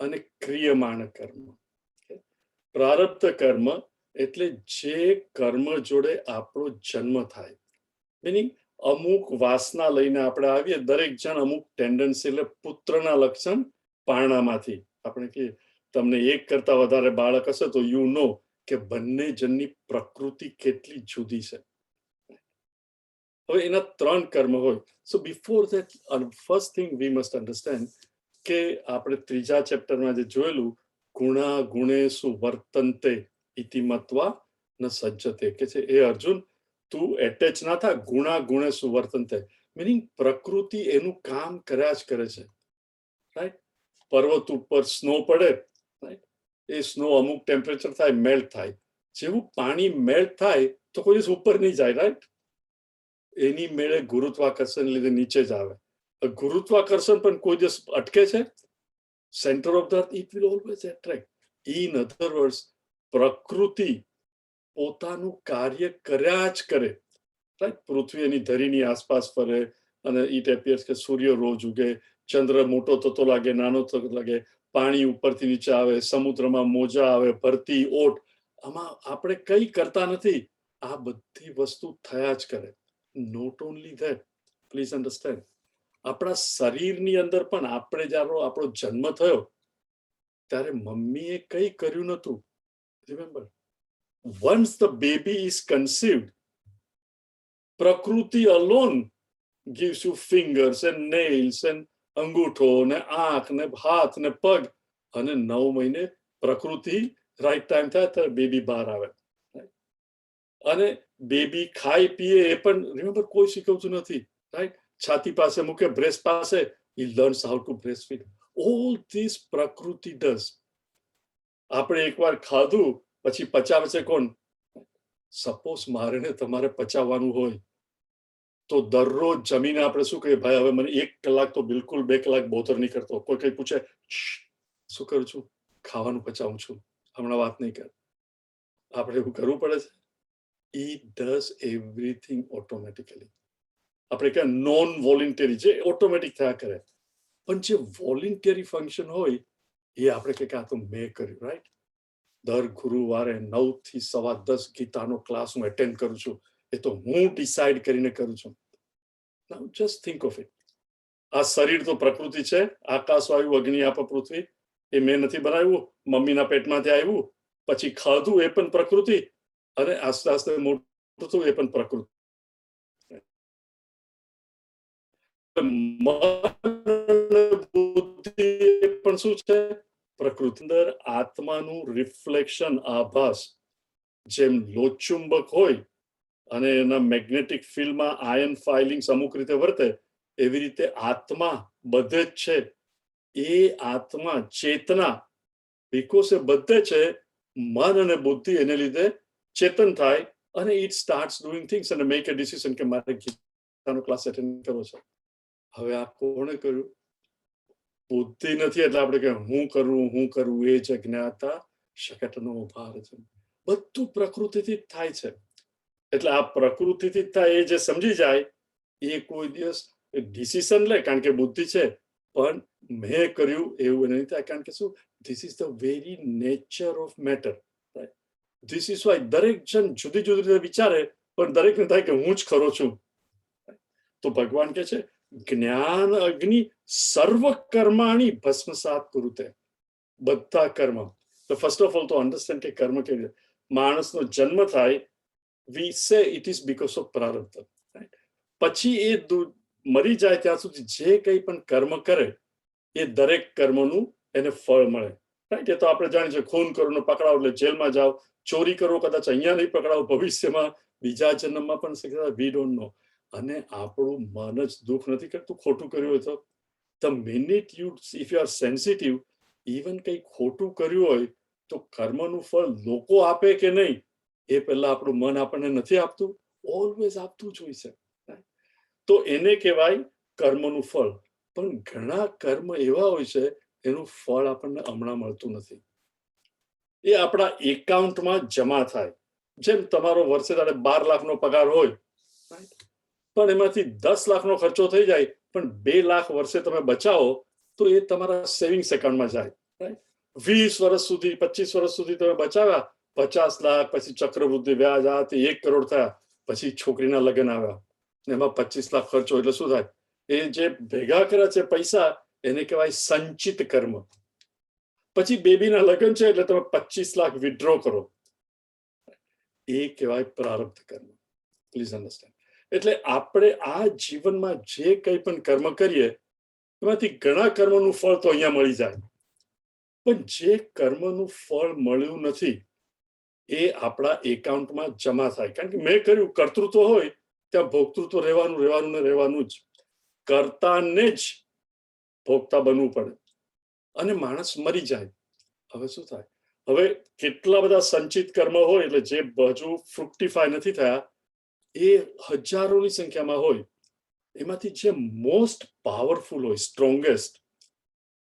અને ક્રિયમાણ કર્મ. પ્રારબ્ધ કર્મ એટલે જે કર્મ જોડે આપણો જન્મ થાય, મીનિંગ અમુક વાસના લઈને આપણે આવીએ. દરેક જણ અમુક ટેન્ડન્સી, એટલે પુત્રના લક્ષણ પારણામાંથી. આપણે કે તમને એક કરતા વધારે બાળક હશે તો યુ નો કે બંને જણની પ્રકૃતિ કેટલી જુદી છે. હવે એના 3 કર્મ હોય. સો before that first thing we must understand કે આપણે 3જા ચેપ્ટરમાં જે જોયેલું ગુણા ગુણેષુ વર્તન્તે ઇતિ મત્વા ન સજ્જતે, કે છે એ અર્જુન તું એટેચ ના થા, ગુણા ગુણેષુ વર્તન્તે, મીનિંગ પ્રકૃતિ એનું કામ કર્યા જ કરે છે. રાઈટ? પર્વત ઉપર સ્નો પડે, રાઈટ? એ સ્નો અમુક ટેમ્પરેચર થાય, મેલ્ટ થાય. જેવું પાણી મેલ્ટ થાય તો કોઈ દિવસ ઉપર નહીં જાય, રાઈટ? એની મેળે ગુરુત્વાકર્ષણ લીધે નીચે જ આવે. ગુરુત્વાકર્ષણ પણ કોઈ દિવસ અટકે છે? Centre of the earth it will always attract. In other words, પ્રકૃતિ પોતાનું કાર્ય કર્યા જ કરે. રાઈટ? પૃથ્વી એની ધરીની આસપાસ ફરે અને ઇટ એપિયર્સ કે સૂર્ય રોજ ઉગે, ચંદ્ર મોટો થતો લાગે, નાનો થતો લાગે, પાણી ઉપરથી નીચે આવે, સમુદ્રમાં મોજા આવે, ભરતી, ઓટ. આમાં આપણે કંઈ કરતા નથી, આ બધી વસ્તુ થયા જ કરે. Not only that, please understand, આપણા શરીરની અંદર પણ આપણે જ્યારે આપણો જન્મ થયો ત્યારે મમ્મીએ કંઈ કર્યું નહોતું. Remember, once the baby is conceived, Prakriti alone gives you fingers and nails and અંગૂઠો ને આંખ ને હાથ ને પગ, અને 9 મહિને પ્રકૃતિ રાઈટ ટાઈમ થાય ત્યારે બેબી બહાર આવે. અને બેબી ખાઈ પીએ એ પણ રિમેમ્બર કોઈ શીખવતું નથી. રાઈટ? છાતી પાસે મૂકે, બ્રેસ્ટ પાસે, he learns how to breastfeed. All this પ્રકૃતિ does. આપણે એકવાર ખાધું પછી પચાવે છે કોણ? સપોઝ મારે ને તમારે પચાવવાનું હોય તો દરરોજ જમીને આપણે શું કહીએ, ભાઈ હવે મને 1 કલાક તો બિલકુલ 2 કલાક બોતર નહીં કરતો. કોઈ કઈ પૂછે શું કરું છું? ખાવાનું પચાવું છું, હમણાં વાત નહીં કર. આપણે એવું કરવું પડે છે? It does everything automatically. આપણે કે નોન વોલન્ટરી, જે ઓટોમેટિક થયા કરે. પણ જે વોલન્ટરી ફંક્શન હોય એ આપણે કે આ તો મેં કર્યું, રાઈટ? દર ગુરુવારે 9 થી 10:15 ગીતાનો ક્લાસ હું એટેન્ડ કરું છું. એ તો હું ડિસાઈડ કરીને કરું છું. નાઉ જસ્ટ થિંક ઓફ ઇટ. આ શરીર તો પ્રકૃતિ છે. આકાશ, વાયુ, અગ્નિ, આપ, પૃથ્વી એ મેં નથી બનાવ્યું. મમ્મીના પેટમાંથી આવ્યું, પછી ખાધું એ પણ પ્રકૃતિ, અને આસ્તે આસ્તે મોટું થયું એ પણ પ્રકૃતિ. બુદ્ધિ પણ શું છે? પ્રકૃતિ. અંદર આત્માનું રિફ્લેક્શન, આભાસ. જેમ લોચુંબક હોય અને એના મેગ્નેટિક ફિલ્ડમાં આયન ફાઇલિંગ્સ અમુક રીતે વર્તે, એવી રીતે આત્મા બધે જ છે. એ આત્મા ચેતના, બીકોઝ એ બધે છે, મન અને બુદ્ધિ એને લીધે ચેતન થાય અને ઇટ સ્ટાર્ટ્સ ડુઇંગ થિંગ્સ અને મેક અ ડિસિઝન કે મારે ગીતાનો ક્લાસ એટેન્ડ કરવો છે. હવે આ કોણે કર્યું? બુદ્ધિ નથી એટલે આપણે કે હું કરું એ જ અજ્ઞાતા શકટનો ભાર છે. બધું પ્રકૃતિથી જ થાય છે. એટલે આ પ્રકૃતિથી થાય એ જે સમજી જાય એ કોઈ દિવસ ડિસિઝન લે, કારણ કે બુદ્ધિ છે, પણ મેં કર્યું એવું નહીં થાય. કારણ કે શું? This is the very nature of matter. This is why દરેક જણ જુદી જુદી રીતે વિચારે, પણ દરેકને થાય કે હું જ ખરો છું. તો ભગવાન કે છે જ્ઞાન અગ્નિ સર્વ કર્માણી ભસ્મસાત કુરુતે. બધા કર્મ. તો ફર્સ્ટ ઓફ ઓલ તો અન્ડરસ્ટેન્ડ કે કર્મ કેવી રીતે. માણસનો જન્મ થાય, વી સે ઇટ ઇઝ બીકોઝ ઓફ પ્રારબ્ધ. પછી એ મરી જાય ત્યાં સુધી જે કંઈ પણ કર્મ કરે એ દરેક કર્મનું એને ફળ મળે. રાઈટ? એ તો આપણે જાણીએ છીએ, ખૂન કરો ને પકડાવ એટલે જેલમાં જાઓ, ચોરી કરો કદાચ અહીંયા નહીં પકડાવ, ભવિષ્યમાં બીજા જન્મમાં પણ શીખતા, વી ડોન્ટ નો. અને આપણું મન જ દુઃખ નથી કરતું ખોટું કર્યું હોય તો. The minute you if you are sensitive, even કંઈ ખોટું કર્યું હોય તો કર્મનું ફળ લોકો આપે કે નહીં એ પહેલા આપણું મન આપણને નથી આપતું? ઓલવેઝ આપતું જ હોય છે. તો એને કહેવાય કર્મનું ફળ. પણ ઘણા કર્મ એવા હોય છે એનું ફળ આપણને હમણાં મળતું નથી. એ આપણા એકાઉન્ટમાં જમા થાય. જેમ તમારો વર્ષે 12 લાખનો પગાર હોય, પણ એમાંથી 10 લાખનો ખર્ચો થઈ જાય, પણ 2 લાખ વર્ષે તમે બચાવો તો એ તમારા સેવિંગ્સ એકાઉન્ટમાં જાય. 20 વર્ષ સુધી, 25 વર્ષ સુધી તમે બચાવ્યા, 50 લાખ, પછી ચક્રવૃદ્ધિ વ્યાજ, આ તે 1 કરોડ થયા, પછી છોકરીના લગ્ન આવ્યા, એમાં 25 લાખ ખર્ચો, એટલે શું થાય? એ જે ભેગા કર્યા છે પૈસા એને કહેવાય સંચિત કર્મ. પછી બેબીના લગ્ન છે એટલે તમે 25 લાખ વિથડ્રો કરો, એ કહેવાય પ્રારબ્ધ કર્મ. Please understand. એટલે આપણે આ જીવનમાં જે કંઈ પણ કર્મ કરીએ એમાંથી ઘણા કર્મનું ફળ તો અહીંયા મળી જાય, પણ જે કર્મનું ફળ મળ્યું નથી એ આપણા એકાઉન્ટમાં જમા થાય. કારણ કે મેં કર્યું, કર્તૃત્વ હોય ત્યાં ભોગતૃત્વ રહેવાનું ને રહેવાનું જ. કર્તાને જ ભોગતા બનવું પડે અને માણસ મરી જાય. હવે શું થાય? હવે કેટલા બધા સંચિત કર્મ હોય, એટલે જે હજુ ફ્રુક્ટિફાય નથી થયા એ હજારોની સંખ્યામાં હોય. એમાંથી જે મોસ્ટ પાવરફુલ હોય, સ્ટ્રોંગેસ્ટ,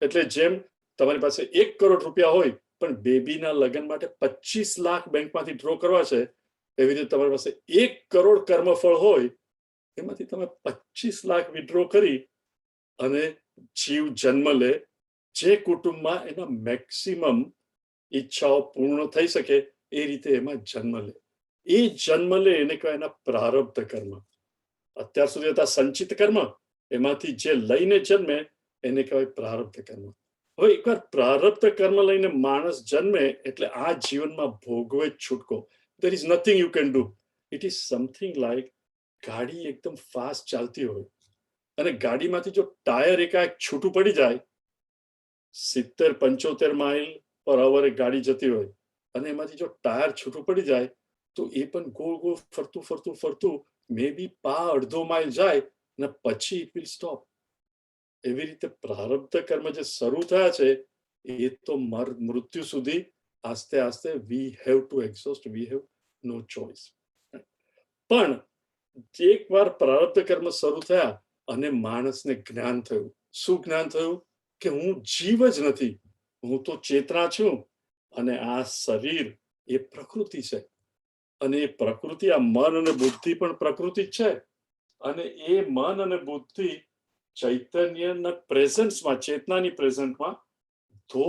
એટલે જેમ તમારી પાસે 1 કરોડ રૂપિયા હોય પણ બેબીના લગ્ન માટે 25 લાખ બેંકમાંથી ડ્રો કરવા છે, એવી રીતે તમારી પાસે 1 કરોડ કર્મફળ હોય, એમાંથી તમે 25 લાખ વિડ્રો કરી અને જીવ જન્મ લે, જે કુટુંબમાં એના મેક્સિમમ ઈચ્છાઓ પૂર્ણ થઈ શકે એ રીતે એમાં જન્મ લે. એ જન્મ લે એને કહેવાય એના પ્રારબ્ધ કર્મ. અત્યાર સુધી હતા સંચિત કર્મ, એમાંથી જે લઈને જન્મે એને કહેવાય પ્રારબ્ધ કર્મ. હવે એકવાર પ્રારબ્ધ કર્મ લઈને માણસ જન્મે એટલે આ જીવનમાં ભોગવે જ છૂટકો. there is nothing you can do. it is something like ગાડી એકદમ ફાસ્ટ ચાલતી હોય અને ગાડીમાંથી જો ટાયર એકાએક છૂટું પડી જાય, 70-75 માઇલ પર અવર ગાડી જતી હોય અને એમાંથી જો ટાયર છૂટું પડી જાય તો એ પણ ગોળ ગોળ ફરતું ફરતું ફરતું મે બી 1/2 માઇલ જાય અને પછી ઇટ વિલ સ્ટોપ. એવી રીતે પ્રારબ્ધ કર્મ જે શરૂ થયા છે એ તો મૃત્યુ સુધી આસ્તે આસ્તે we have to exhaust, we have no choice. પણ એકવાર પ્રારબ્ધ કર્મ શરૂ થયા અને માણસને જ્ઞાન થયું. શું જ્ઞાન થયું? કે હું જીવ જ નથી, હું તો ચેતના છું અને આ શરીર એ પ્રકૃતિ છે. અને એ પ્રકૃતિ, આ મન અને બુદ્ધિ પણ પ્રકૃતિ જ છે. અને એ મન અને બુદ્ધિ ચૈતન્યના પ્રેઝન્સમાં, ચેતનાની પ્રેઝન્ટમાં ધો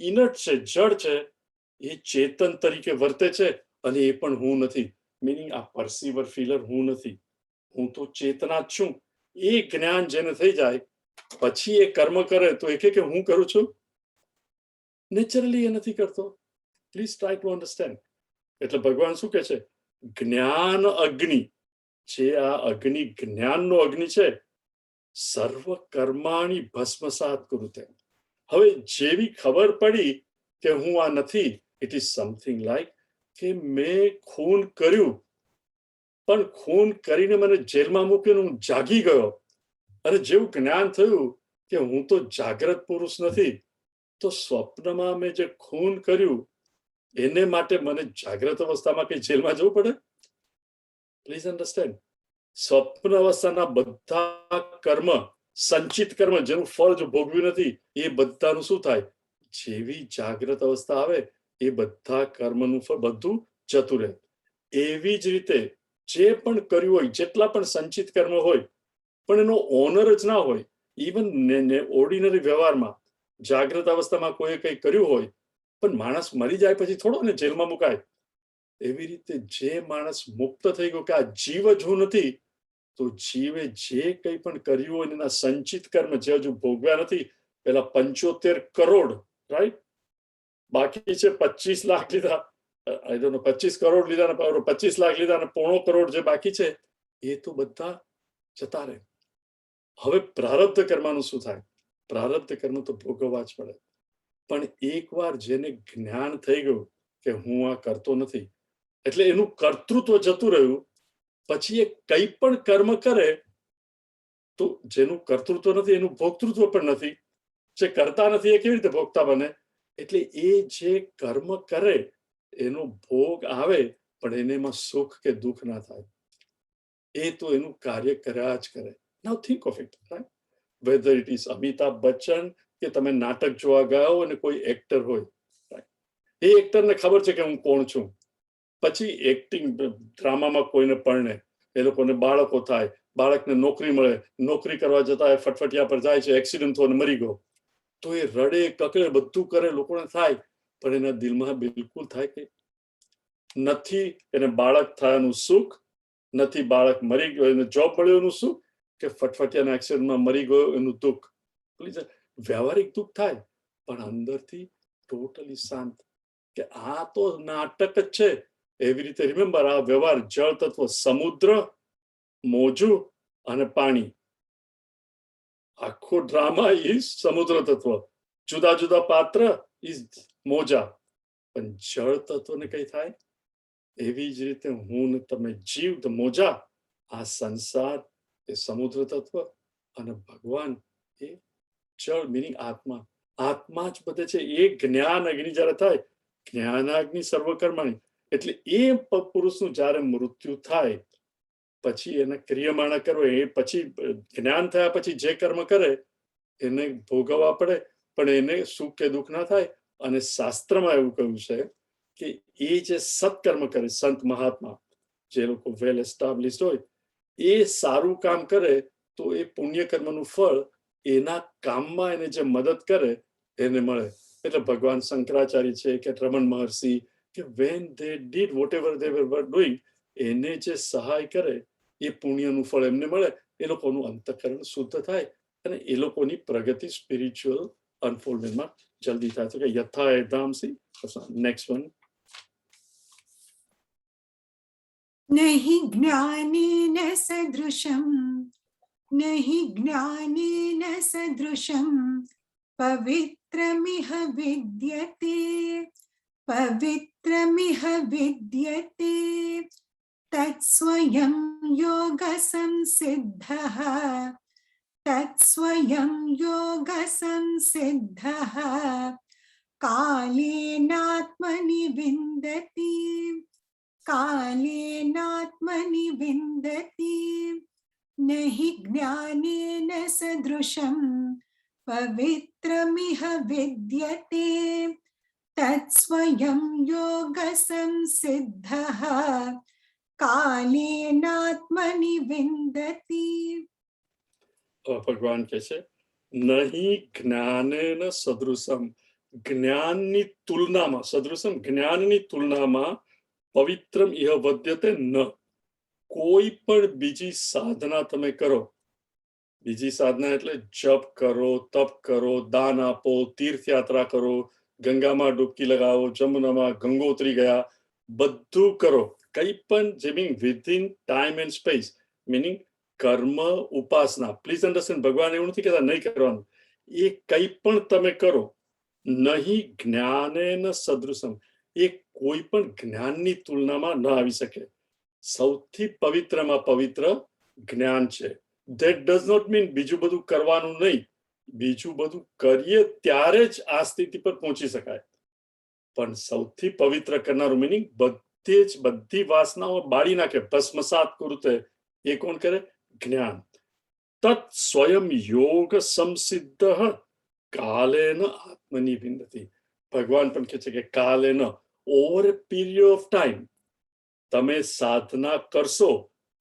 ઇનર્ટ છે, જડ છે, એ ચેતન તરીકે વર્તે છે અને એ પણ હું નથી. મીનિંગ આ પરસીવર ફીલર હું નથી, હું તો ચેતના જ છું. એ જ્ઞાન જેને થઈ જાય પછી એ કર્મ કરે તો એ કે હું કરું છું, નેચરલી એ નથી કરતો. Please try to understand. એટલે ભગવાન શું કે છે, જ્ઞાન અગ્નિ, જે આ અગ્નિ જ્ઞાનનો અગ્નિ છે, સર્વ કર્માણી ભસ્મસાત કુરુતે. હવે જેવી ખબર પડી કે હું આ નથી, ઇટ ઇઝ સમથિંગ લાઈક કે મેં ખૂન કર્યું, પણ ખૂન કરીને મને જેલમાં મૂકીને હું જાગી ગયો, અને જેવું જ્ઞાન થયું કે હું તો જાગ્રત પુરુષ નથી, તો સ્વપ્નમાં મેં જે ખૂન કર્યું એને માટે મને જાગ્રત અવસ્થામાં કઈ જેલમાં જવું પડે? Please understand. સ્વપ્ન અવસ્થાના બધા કર્મ, સંચિત કર્મ જેનું ફળ જો ભોગવ્યું નથી, એ બધાનું શું થાય? જેવી જાગ્રત અવસ્થા આવે એ બધા કર્મનું ફળ બધું જતું રહે. એવી જ રીતે જે પણ કર્યું હોય, જેટલા પણ સંચિત કર્મ હોય, પણ એનો ઓનર જ ના હોય. ઇવન ઓર્ડિનરી વ્યવહારમાં જાગ્રત અવસ્થામાં કોઈ કંઈ કર્યું હોય, પણ માણસ મરી જાય પછી થોડો ને જેલમાં મુકાય. એવી રીતે જે માણસ મુક્ત થઈ ગયો કે આ જીવ જ હું નથી, તો જીવે જે કંઈ પણ કર્યું હોય એના સંચિત કર્મ જે હજુ ભોગવ્યા નથી, પેલા 75 કરોડ, રાઈટ, બાકી છે 25 લાખ લીધા, આઈ ડોન્ટ નો 25 કરોડ લીધા ને 25 લાખ લીધા અને 1.5 કરોડ જે બાકી છે એ તો બધા જતા રહે. હવે પ્રારબ્ધ કર્મનું શું થાય? પ્રારબ્ધ કર્મ તો ભોગવવા જ પડે. પણ એકવાર જેને જ્ઞાન થઈ ગયું કે હું આ કરતો નથી, એટલે એનું કર્તૃત્વ જતું રહ્યું, પછી એ કંઈ પણ કર્મ કરે તો જેનું કર્તૃત્વ નથી એનું ભોક્તૃત્વ પણ નથી. જે કરતા નથી એ કેવી રીતે ભોગતા બને? એટલે એ જે કર્મ કરે એનો ભોગ આવે, પણ એને એમાં સુખ કે દુઃખ ના થાય. એ તો એનું કાર્ય કર્યા જ કરે. Now think of it, right? Whether it is Amitabh Bachchan કે તમે નાટક જોવા ગયા હો અને કોઈ એક્ટર હોય, એ એક્ટરને ખબર છે કે હું કોણ છું, પછી એક્ટિંગ ડ્રામામાં કોઈને પરણે, એ લોકોને બાળકો થાય, બાળકને નોકરી મળે, નોકરી કરવા જતા ફટફટિયા પર જાય છે, એક્સિડન્ટ થયો મરી ગયો, તો એ રડે કકડે બધું કરે, લોકોને થાય, પણ એના દિલમાં બિલકુલ થાય કે નથી એને બાળક થયાનું સુખ, નથી બાળક મરી ગયો એને જોબ મળ્યો એનું સુખ, કે ફટફટિયાના એક્સિડન્ટમાં મરી ગયો એનું દુઃખ. વ્યવહારિક દુઃખ થાય, પણ અંદરથી ટોટલી શાંત કે આ તો નાટક જ છે. એવી રીતે રિમેમ્બર, આ વ્યવહાર જળ તત્વ, સમુદ્ર, મોજું અને પાણી, આખો ડ્રામા ઇઝ સમુદ્ર તત્વ, જુદા જુદા પાત્ર ઇઝ મોજા, પણ જળ તત્વને કઈ થાય? એવી જ રીતે હું ને તમે જીવ ધ મોજા, આ સંસાર એ સમુદ્ર તત્વ અને ભગવાન એ જળ, મિનિંગ આત્મા. આત્મા જ બધે છે. એ જ્ઞાન અગ્નિ જ્યારે થાય, જ્ઞાનાગ્નિ સર્વકર્માણી, એટલે એ પુરુષનું જ્યારે મૃત્યુ થાય પછી એને ક્રિયમાણા કરવો, એ પછી જ્ઞાન થયા પછી જે કર્મ કરે એને ભોગવવા પડે, પણ એને સુખ કે દુઃખ ના થાય. અને શાસ્ત્રમાં એવું કહ્યું છે કે એ જે સત્કર્મ કરે, સંત મહાત્મા જે લોકો વેલ એસ્ટાબ્લિશ્ડ હોય, એ સારું કામ કરે તો એ પુણ્ય કર્મનું ફળ એના કામમાં એને જે મદદ કરે એને મળે. એટલે ભગવાન શંકરાચાર્ય છે કે રમણ મહર્ષિ, કે van they did whatever they were doing, એને જે સહાય કરે એ પુણ્યનું ફળ એમને મળે, એ લોકોનું અંતઃકરણ શુદ્ધ થાય અને એ લોકોની પ્રગતિ સ્પિરિચ્યુઅલ અનફોલ્ડમેન્ટમાં જલ્દી થાય. તો કે યથા એધામસી. Next one. नहि ज्ञानेन सदृशं नहि ज्ञानेन सदृशं पवित्रमिह विद्यते पवित्रमिह विद्यते तत्स्वयं योगसंसिद्धः तत्स्वयं योगसंसिद्धः कालेनात्मनि विन्दति कालेनात्मनि विन्दति नहि ज्ञानेन सदृशं पवित्रमिह विद्यते तत्स्वयं योगसंसिद्धः कालेनात्मनि विन्दति. ભગવાન કહે છે નહીં જ્ઞાનેન સદૃશમ, જ્ઞાનની તુલનામાં સદૃશમ જ્ઞાનની તુલનામાં પવિત્રમ ઇહ વદ્યતે ન. કોઈ પણ બીજી સાધના તમે કરો, બીજી સાધના એટલે જપ કરો, તપ કરો, દાન આપો, તીર્થયાત્રા કરો, ગંગામાં ડૂબકી લગાવો, જમુનામાં ગંગોત્રી ગયા, બધું કરો. કંઈ પણ jamming within time and space, meaning કર્મ ઉપાસના. પ્લીઝ અન્ડરસ્ટેન્ડ, ભગવાન એવું નથી કહેતા નહીં કરવાનું. એ કંઈ પણ તમે કરો, નહીં જ્ઞાનેન સદૃશમ, એ કોઈ પણ જ્ઞાનની તુલનામાં ન આવી શકે. સૌથી પવિત્રમાં પવિત્ર જ્ઞાન છે. ધેટ ડઝ નોટ મીન બીજું બધું કરવાનું નહીં. બીજું બધું કરીએ ત્યારે જ આ સ્થિતિ પર પહોંચી શકાય. પણ સૌથી પવિત્ર કરનારું મીનિંગ બધી વાસનાઓ બાળી નાખે, ભસ્મસાત કુરુતે. એ કોણ કરે? જ્ઞાન. તત્ સ્વયં યોગ સંસિદ્ધ કાલેન આત્મની વિંદતિ. ભગવાન પણ કહે છે કે કાલેન, over a period of time તમે સાધના કરશો,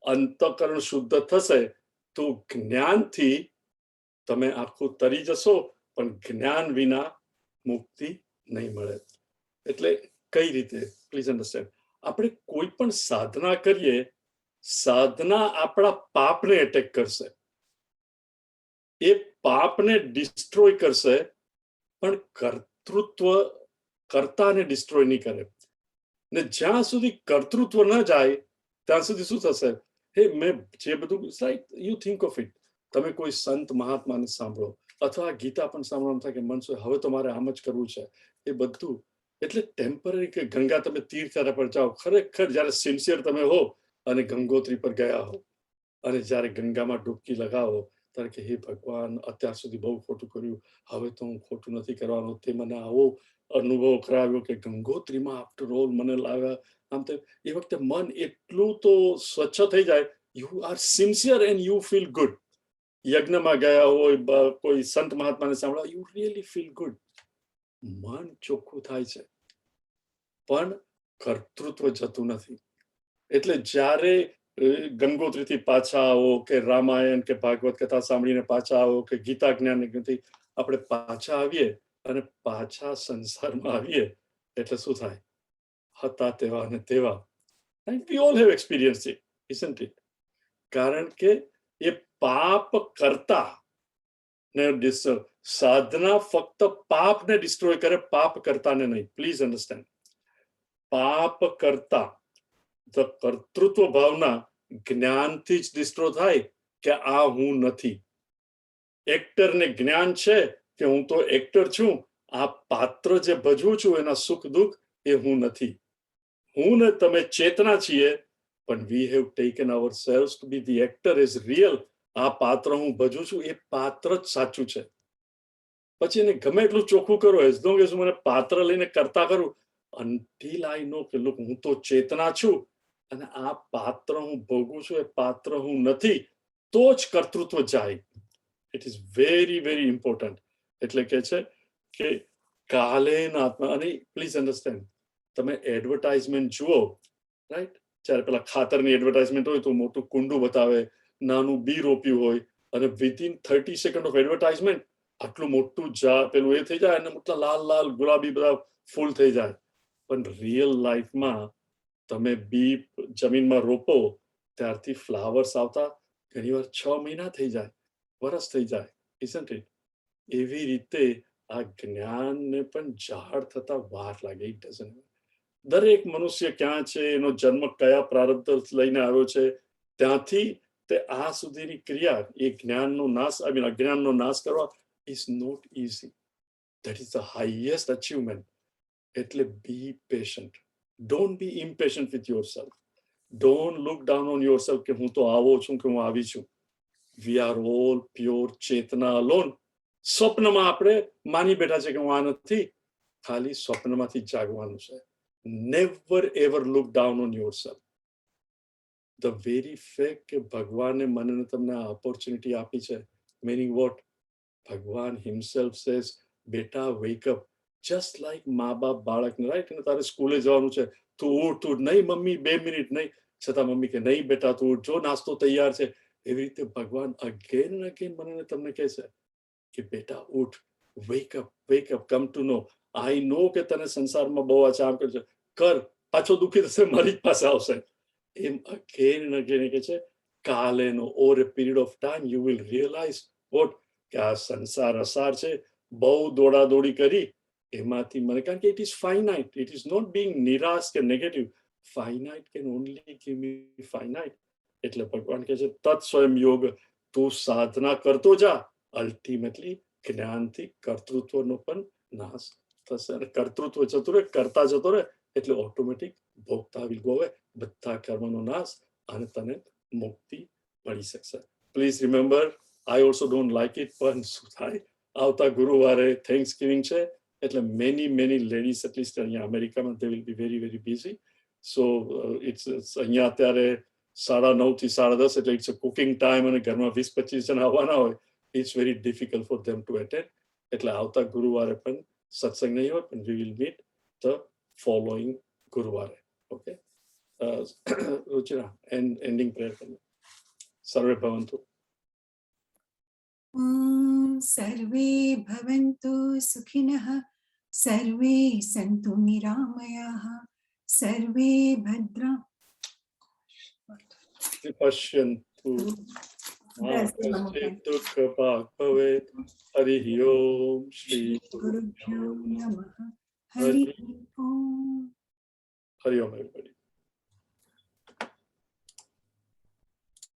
અંતઃકરણ શુદ્ધ થશે, તો જ્ઞાનથી તમે આખું તરી જશો, પણ જ્ઞાન વિના મુક્તિ નહીં મળે. એટલે કઈ રીતે? પ્લીઝ અન્ડરસ્ટેન્ડ, આપણે કોઈ પણ સાધના કરીએ, સાધના આપણા પાપને એટેક કરશે, એ પાપને ડિસ્ટ્રોય કરશે, પણ કર્તૃત્વ કર્તાને ડિસ્ટ્રોય નહીં કરે. ને જ્યાં સુધી કર્તૃત્વ ન જાય ત્યાં સુધી શું થશે? હે, મેં જે બધું like you think of it, તમે કોઈ સંત મહાત્માને સાંભળો અથવા ગીતા પણ સાંભળવાનું થાય કે મનસો હવે તો મારે આમ જ કરવું છે, એ બધું એટલે ટેમ્પરરી. કે ગંગા તમે તીર્થયાત્રા પર જાઓ, ખરેખર જ્યારે સિન્સિયર તમે હો અને ગંગોત્રી પર ગયા હો અને જ્યારે ગંગામાં ડૂબકી લગાવો ત્યારે કે હે ભગવાન, અત્યાર સુધી બહુ ખોટું કર્યું, હવે તો હું ખોટું નથી કરવાનું. તે મને આવો અનુભવ કરાવ્યો કે ગંગોત્રીમાં આફ્ટર ઓલ મને લાગ્યા આમ તે. એ વખતે મન એટલું તો સ્વચ્છ થઈ જાય, you are sincere and you feel good. યજ્ઞમાં ગયા હોય, કોઈ સંત મહાત્માને સાંભળો, યુ રિયલી ફીલ ગુડ. મન ચોખ્ખું થાય છે, પણ કર્તૃત્વ જતું નથી. એટલે જ્યારે ગંગોત્રીથી પાછા આવો કે રામાયણ કે ભાગવત કથા સાંભળીને પાછા આવો કે ગીતા જ્ઞાનથી આપણે પાછા આવીએ અને પાછા સંસારમાં આવીએ એટલે શું થાય? હતા તેવા અને તેવા. We all have experienced it, isn't it? કારણ કે એ પાપ કરતા ને સાધના ફક્ત પાપને ડિસ્ટ્રોય કરે, પાપ કરતાને નહીં. પ્લીઝ અન્ડરસ્ટેન્ડ, પાપ કરતા કર્તૃત્વ ભાવના જ્ઞાનથી જ ડિસ્ટ્રોય થાય કે આ હું નથી. એક્ટરને જ્ઞાન છે કે હું તો એક્ટર છું, આ પાત્ર જે ભજવું છું એના સુખ દુઃખ એ હું નથી. હું ને તમે ચેતના છીએ, પણ we have taken our selves to be the actor is real. આ પાત્ર હું ભજવું છું, એ પાત્ર જ સાચું છે. પછી એને ગમે એટલું ચોખ્ખું કરો, એઝ લોંગ એઝ મને પાત્ર લઈને કરતા કરું, until I know કે look, હું તો ચેતના છું અને આ પાત્ર હું ભોગવું છું, એ પાત્ર હું નથી, તો જ કર્તૃત્વ જાય. It is very very important. એટલે કે છે કે કાલેના આત્મા. અને પ્લીઝ અન્ડરસ્ટેન્ડ, તમે એડવર્ટાઇઝમેન્ટ જુઓ, રાઈટ? જ્યારે પેલા ખાતરની એડવર્ટાઇઝમેન્ટ હોય તો મોટું કુંડું બતાવે, નાનું બી રોપ્યું હોય, અને વિધિન 30 સેકન્ડ ઓફ એડવર્ટાઇઝમેન્ટ આટલું મોટું પેલું એ થઈ જાય અને મોટા લાલ લાલ ગુલાબી બધા ફૂલ થઈ જાય. પણ રિયલ લાઈફમાં તમે બી જમીનમાં રોપો ત્યારથી ફ્લાવર્સ આવતા ઘણીવાર 6 મહિના થઈ જાય, વરસ થઈ જાય, isn't it? એવી રીતે આ જ્ઞાનને પણ ઝાડ થતા વાર લાગે. It doesn't. દરેક મનુષ્ય ક્યાં છે, એનો જન્મ કયા પ્રારબ્ધ લઈને આવ્યો છે, ત્યાંથી તે આ સુધીની ક્રિયા, એ જ્ઞાનનો નાશ, અજ્ઞાનનો નાશ કરવા is not easy. That is the highest achievement. એટલે be patient. Don't be impatient with yourself. Don't look down on yourself કે હું તો આવો છું કે હું આવી છું. We are all pure Chetana alone. સ્વપ્નમાં આપણે માની બેઠા છે કે હું આ નથી, ખાલી સ્વપ્નમાંથી જાગવાનું છે. Never ever look down on yourself. The very fact કે ભગવાને મને તમને આ ઓપોર્ચ્યુનિટી આપી છે, meaning what? ભગવાન himself says, બેટા wake up. Just like મા બાપ બાળકને, રાઈટ, અને તારે સ્કૂલે જવાનું છે, તું ઉઠ, તું નહીં મમ્મી 2 મિનિટ નહીં, છતાં મમ્મી કે નહીં બેટા તું ઉઠ, જો નાસ્તો તૈયાર છે. એવી રીતે ભગવાન અગેન મને તમને કહે છે કે બેટા ઉઠ, wake up, કમ ટુ નો. આઈ નો કે તને સંસારમાં બહુ આ આમ કરશે, કર, પાછો દુઃખી થશે, મારી જ પાસે આવશે. એમ again and again કે છે કાલેનો over a period of time you will realize what કે આ સંસાર અસાર છે, બહુ દોડાદોડી કરી એમાંથી મને, કારણ કે it is finite, it is not being નિરાશ કે negative, finite can only give me finite. એટલે ભગવાન કહે છે તત્ સ્વયં યોગ, તું સાધના કરતો જા, અલ્ટિમેટલી જ્ઞાનથી કર્તૃત્વનો પણ નાશ થશે, અને કર્તૃત્વ જતું રહે, કરતા જતો રહે એટલે ઓટોમેટિક ભોગતા વિલ ગો અવે, બધા કર્મનો નાશ, અને તને મુક્તિ મળી શકશે. Please remember, I also don't like it, પણ શું થાય, આવતા ગુરુવારે થેન્ક્સ ગિવિંગ છે, એટલે મેની લેડીઝ એટલીસ્ટ અહીંયા અમેરિકામાં they will be very busy. So it's અહીંયા અત્યારે 9:30 થી 10:30, એટલે ઇટ્સ અ કુકિંગ ટાઈમ, અને ઘરમાં 20-25 જણ આવવાના હોય, it's very difficult for them to attend. એટલે આવતા ગુરુવારે પણ સત્સંગ નહીં હોય, પણ we will meet the following ગુરુવારે. ઓકે રુચિરા, એન્ડિંગ પ્રેયર કરો. સર્વે ભવંતુ. सर्वे भवन्तु सुखिनः, सर्वे सन्तु निरामयाः, सर्वे भद्रा पश्यन्तु मा कश्चित् दुःखभाग् भवेत्. हरिः ओम्. श्री गुरुभ्यो नमः. हरि ओम्. हरि ओम् everybody.